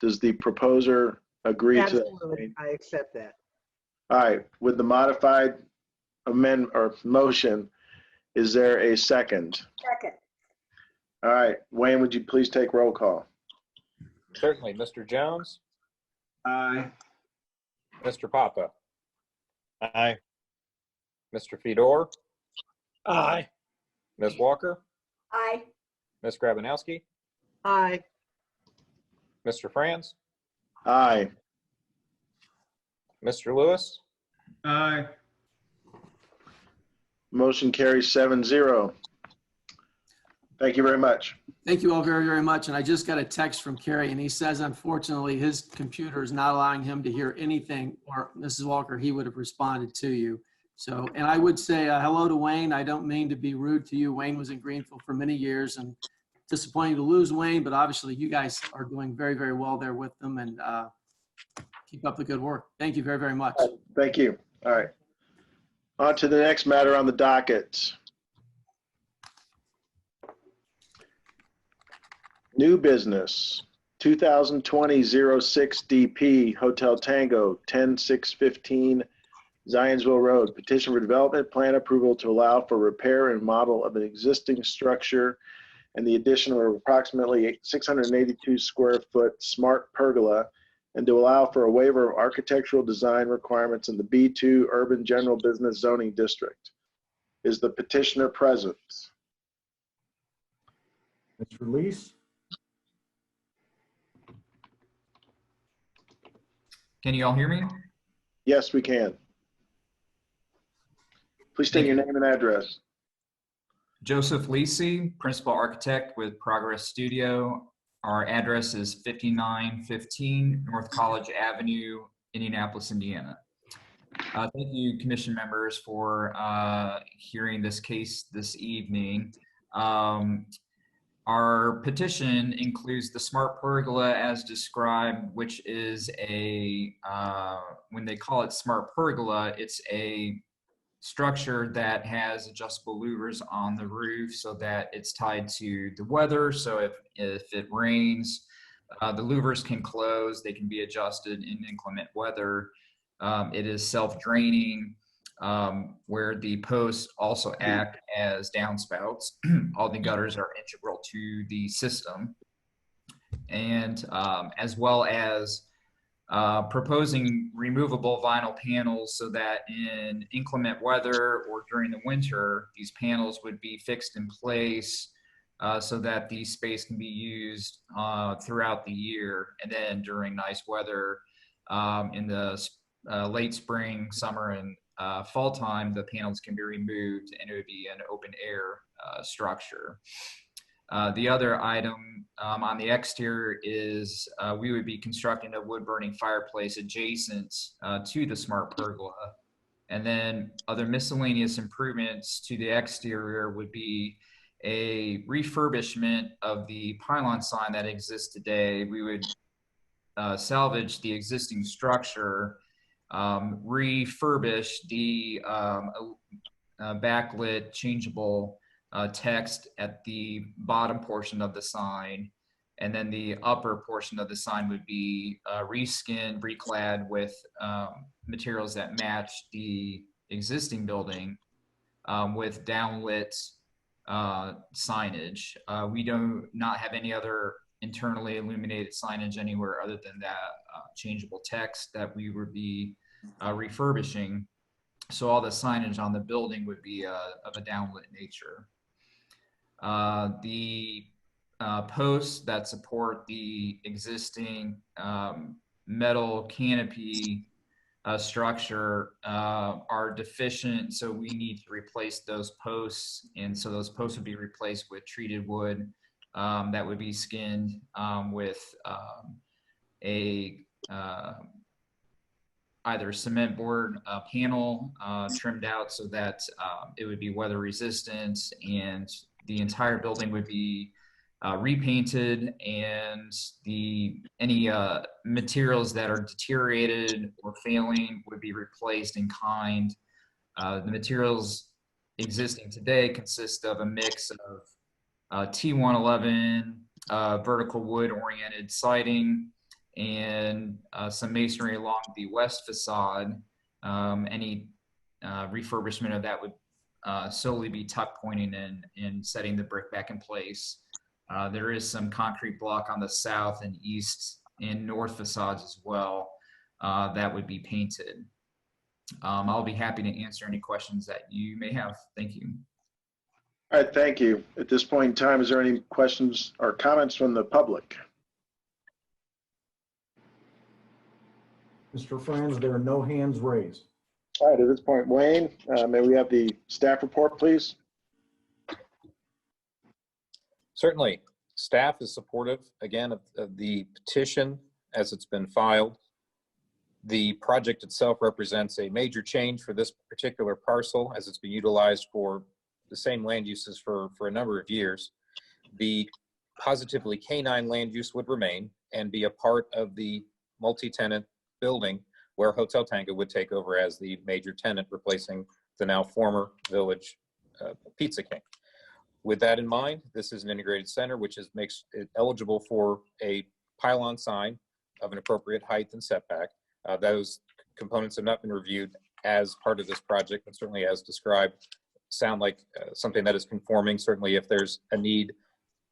Does the proposer agree to Absolutely, that? I accept that. All right, with the modified amendment or motion, is there a second? Second. All right, Wayne, would you please take roll call? Certainly. Mr. Jones? Aye. Mr. Papa? Aye. Mr. Fedor? Aye. Ms. Walker? Aye. Ms. Grabanowski? Aye. Mr. Franz? Aye. Mr. Lewis? Aye. Motion carries 7-0. Thank you very much. Thank you all very, very much. And I just got a text from Kerry, and he says, unfortunately, his computer is not allowing him to hear anything, or Mrs. Walker, he would have responded to you. So, and I would say hello to Wayne. I don't mean to be rude to you. Wayne was in Greenfield for many years, and disappointing to lose Wayne, but obviously you guys are doing very, very well there with them, and keep up the good work. Thank you very, very much. Thank you. All right. On to the next matter on the docket. New business, 2020-06 DP, Hotel Tango, 10615 Zionsville Road. Petition for development plan approval to allow for repair and model of an existing structure and the addition of approximately 682 square foot smart pergola, and to allow for a waiver of architectural design requirements in the B2 Urban General Business Zoning District. Is the petitioner present? Mr. Lees? Can you all hear me? Yes, we can. Please state your name and address. Joseph Lisi, principal architect with Progress Studio. Our address is 5915 North College Avenue, Indianapolis, Indiana. Thank you, commission members, for hearing this case this evening. Our petition includes the smart pergola as described, which is a, when they call it smart pergola, it's a structure that has adjustable louvers on the roof so that it's tied to the weather. So if it rains, the louvers can close, they can be adjusted in inclement weather. It is self-draining, where the posts also act as downspouts. All the gutters are integral to the system. And as well as proposing removable vinyl panels so that in inclement weather or during the winter, these panels would be fixed in place so that the space can be used throughout the year. And then during nice weather in the late spring, summer, and fall time, the panels can be removed and it would be an open air structure. The other item on the exterior is we would be constructing a wood burning fireplace adjacent to the smart pergola. And then other miscellaneous improvements to the exterior would be a refurbishment of the pylon sign that exists today. We would salvage the existing structure, refurbish the backlit changeable text at the bottom portion of the sign, and then the upper portion of the sign would be reskinned, reclad with materials that match the existing building with downlit signage. We do not have any other internally illuminated signage anywhere other than that changeable text that we would be refurbishing. So all the signage on the building would be of a downlit nature. The posts that support the existing metal canopy structure are deficient, so we need to replace those posts. And so those posts would be replaced with treated wood that would be skinned with either cement board panel trimmed out so that it would be weather resistant, and the entire building would be repainted, and any materials that are deteriorated or failing would be replaced in kind. The materials existing today consist of a mix of T111 vertical wood oriented siding and some masonry along the west facade. Any refurbishment of that would solely be tuck pointing and setting the brick back in place. There is some concrete block on the south and east and north facades as well that would be painted. I'll be happy to answer any questions that you may have. Thank you. All right, thank you. At this point in time, is there any questions or comments from the public? Mr. Franz, there are no hands raised. All right, at this point, Wayne, may we have the staff report, please? Certainly. Staff is supportive, again, of the petition as it's been filed. The project itself represents a major change for this particular parcel as it's been utilized for the same land uses for a number of years. The positively canine land use would remain and be a part of the multi-tenant building where Hotel Tango would take over as the major tenant, replacing the now former Village Pizza King. With that in mind, this is an integrated center, which makes it eligible for a pylon sign of an appropriate height and setback. Those components have not been reviewed as part of this project, but certainly as described, sound like something that is conforming. Certainly if there's a need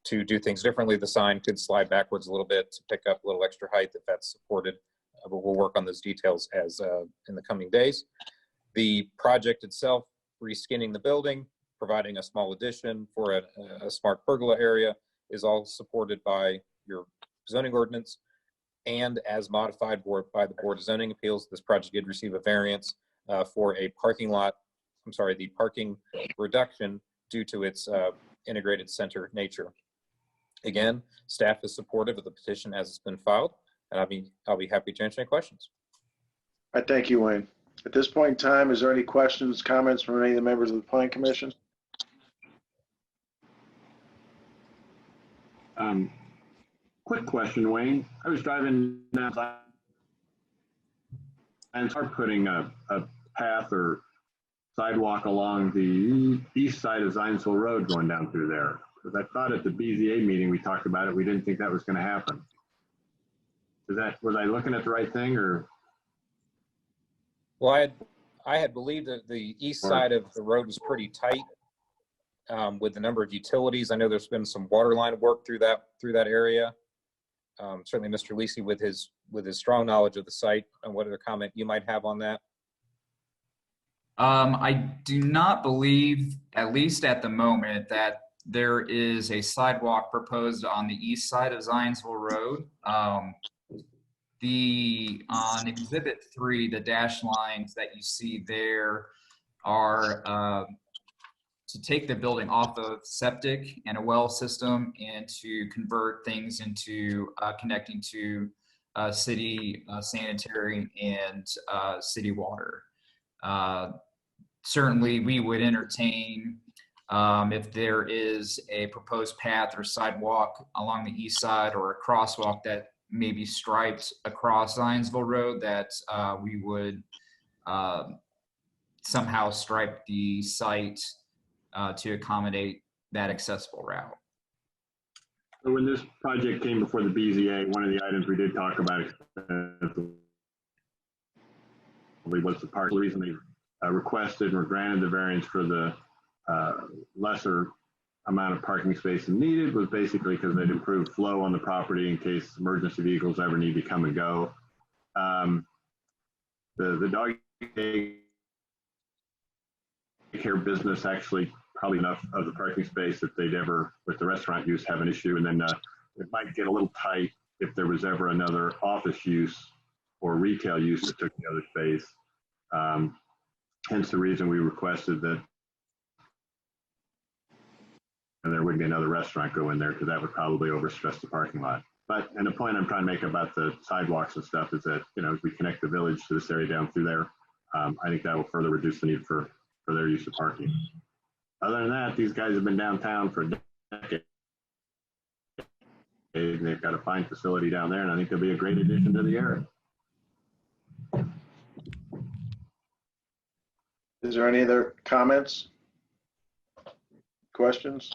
to do things differently, the sign could slide backwards a little bit to pick up a little extra height if that's supported. But we'll work on those details as in the coming days. The project itself, reskinning the building, providing a small addition for a smart pergola area, is all supported by your zoning ordinance. And as modified by the Board of Zoning Appeals, this project did receive a variance for a parking lot, the parking reduction due to its integrated center nature. Again, staff is supportive of the petition as it's been filed, and I'll be happy to answer any questions. All right, thank you, Wayne. At this point in time, is there any questions, comments from any of the members of the Planning Commission? Quick question, Wayne. I was driving down and started putting a path or sidewalk along the east side of Zionsville Road going down through there. Because I thought at the BZA meeting we talked about it, we didn't think that was going to happen. Was I looking at the right thing, or? Well, I had believed that the east side of the road was pretty tight with the number of utilities. I know there's been some water line work through that area. certainly Mr. Lisi with his strong knowledge of the site, and what other comment you might have on that? I do not believe, at least at the moment, that there is a sidewalk proposed on the east side of Zionsville Road. On Exhibit 3, the dash lines that you see there are to take the building off of septic and a well system and to convert things into connecting to city sanitary and city water. Certainly, we would entertain if there is a proposed path or sidewalk along the east side or a crosswalk that may be striped across Zionsville Road, that we would somehow stripe the site to accommodate that accessible route. So when this project came before the BZA, one of the items we did talk about was the part. The reason they requested or granted the variance for the lesser amount of parking space needed was basically because they'd improve flow on the property in case emergency vehicles ever need to come and go. The dog care business actually probably enough of the parking space that they'd ever, with the restaurant use, have an issue. And then it might get a little tight if there was ever another office use or retail use that took the other space. Hence the reason we requested that and there wouldn't be another restaurant go in there, because that would probably overstress the parking lot. But, and the point I'm trying to make about the sidewalks and stuff is that, you know, as we connect the village to this area down through there, I think that will further reduce the need for their use of parking. Other than that, these guys have been downtown for a decade. They've got a fine facility down there, and I think they'll be a great addition to the area. Is there any other comments? Questions?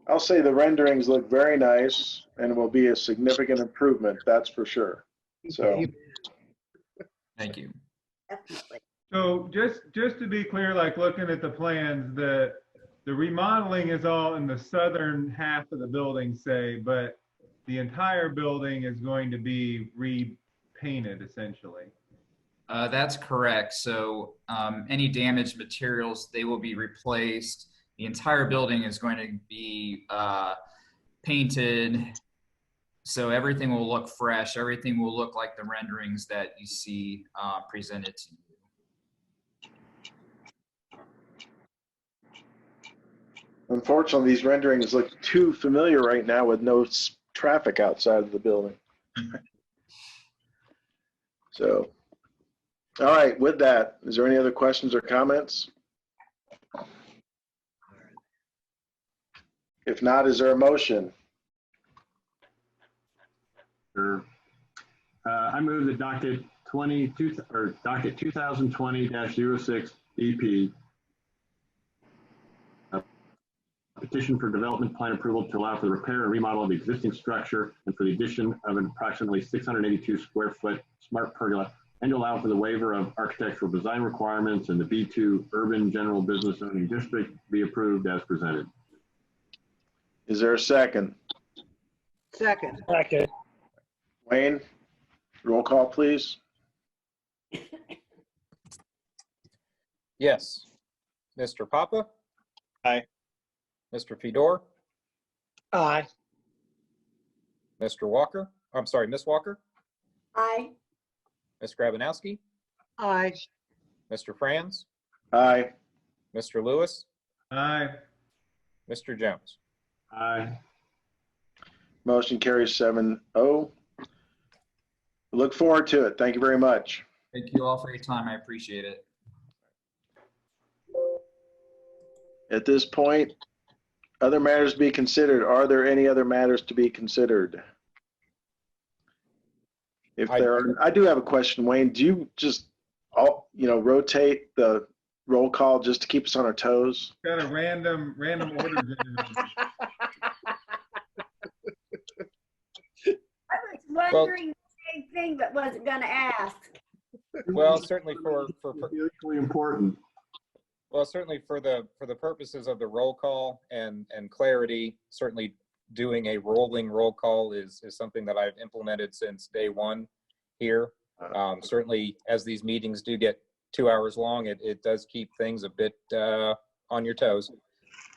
I'll say the renderings look very nice and will be a significant improvement, that's for sure. So, Thank you. Definitely. So just to be clear, like looking at the plans, the remodeling is all in the southern half of the building, say, but the entire building is going to be repainted essentially. That's correct. So any damaged materials, they will be replaced. The entire building is going to be painted. So everything will look fresh. Everything will look like the renderings that you see presented to you. unfortunately, these renderings look too familiar right now with no traffic outside of the building. So, all right, with that, is there any other questions or comments? If not, is there a motion? Sure. I move the docket 2020-06 EP, a petition for development plan approval to allow for the repair and remodel of the existing structure and for the addition of an approximately 682 square foot smart pergola, and to allow for the waiver of architectural design requirements in the B2 Urban General Business Zoning District be approved as presented. Is there a second? Second. Second. Wayne, roll call, please. Yes. Mr. Papa? Aye. Mr. Fedor? Aye. Mr. Walker? I'm sorry, Ms. Walker? Aye. Ms. Grabanowski? Aye. Mr. Franz? Aye. Mr. Lewis? Aye. Mr. Jones? Aye. Motion carries 7-0. Look forward to it. Thank you very much. Thank you all for your time. I appreciate it. At this point, other matters to be considered. Are there any other matters to be considered? If there are, I do have a question, Wayne. Do you just, rotate the roll call just to keep us on our toes? Got a random order generator. I was wondering the same thing, but wasn't going to ask. Well, certainly for Equally important. Well, certainly for the purposes of the roll call and clarity, certainly doing a rolling roll call is something that I've implemented since day one here. Certainly, as these meetings do get 2 hours long, it does keep things a bit on your toes.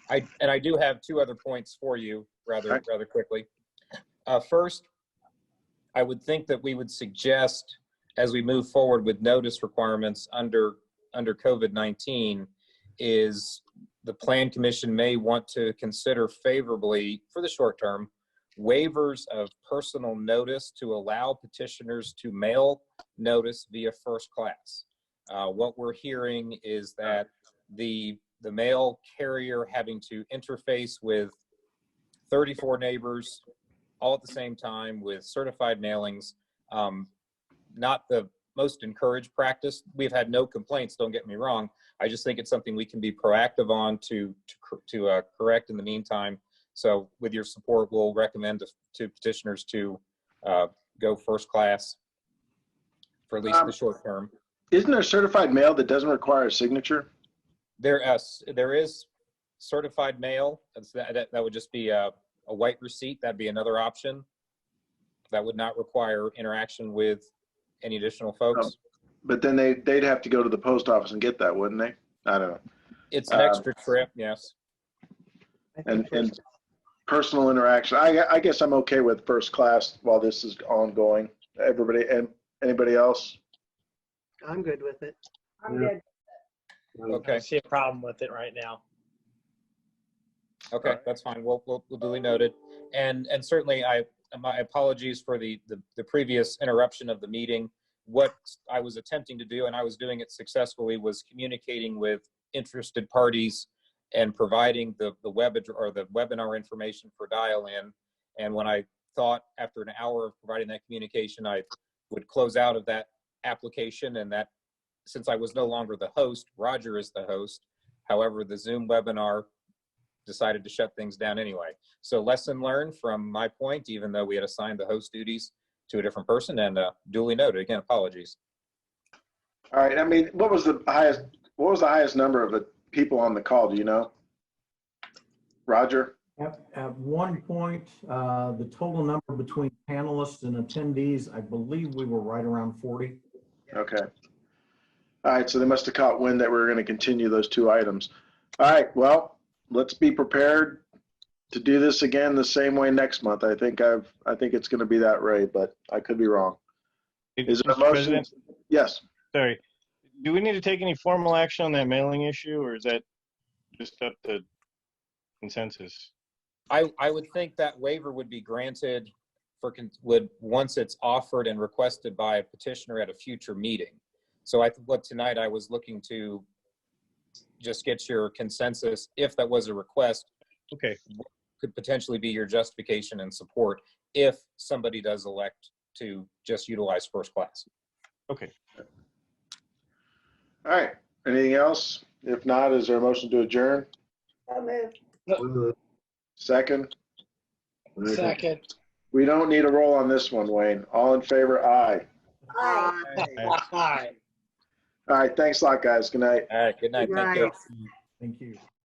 I do have two other points for you rather quickly. First, I would think that we would suggest, as we move forward with notice requirements under COVID-19, is the Plan Commission may want to consider favorably, for the short term, waivers of personal notice to allow petitioners to mail notice via first class. What we're hearing is that the mail carrier having to interface with 34 neighbors all at the same time with certified mailings, not the most encouraged practice. We've had no complaints, don't get me wrong. I just think it's something we can be proactive on to correct in the meantime. So with your support, we'll recommend to petitioners to go first class for at least the short term. Isn't there certified mail that doesn't require a signature? There is certified mail. That would just be a white receipt. That'd be another option. That would not require interaction with any additional folks. But then they'd have to go to the post office and get that, wouldn't they? I don't know. It's an extra trip, yes. And personal interaction. I guess I'm okay with first class while this is ongoing. Everybody, and anybody else? I'm good with it. I'm good. I don't see a problem with it right now. Okay, that's fine. We'll duly noted. And certainly my apologies for the previous interruption of the meeting. What I was attempting to do, and I was doing it successfully, was communicating with interested parties and providing the webinar information for dial-in. And when I thought after an hour of providing that communication, I would close out of that application, and that since I was no longer the host, Roger is the host. However, the Zoom webinar decided to shut things down anyway. So lesson learned from my point, even though we had assigned the host duties to a different person, and duly noted. Again, apologies. All right. I mean, what was the highest number of the people on the call? Do you know, Roger? At one point, the total number between panelists and attendees, I believe we were right around 40. Okay. All right. So they must have caught wind that we were going to continue those two items. All right. Well, let's be prepared to do this again the same way next month. I think it's going to be that way, but I could be wrong. Is there a motion? President? Yes. Sorry. Do we need to take any formal action on that mailing issue, or is that just up to consensus? I would think that waiver would be granted once it's offered and requested by a petitioner at a future meeting. So tonight I was looking to just get your consensus, if that was a request. Okay. Could potentially be your justification and support if somebody does elect to just utilize first class. Okay. All right. Anything else? If not, is there a motion to adjourn? I'll move. Second? Second. We don't need a roll on this one, Wayne. All in favor? Aye. Aye. All right. Thanks a lot, guys. Good night. All right. Good night. Good Thank you. night. Thank you.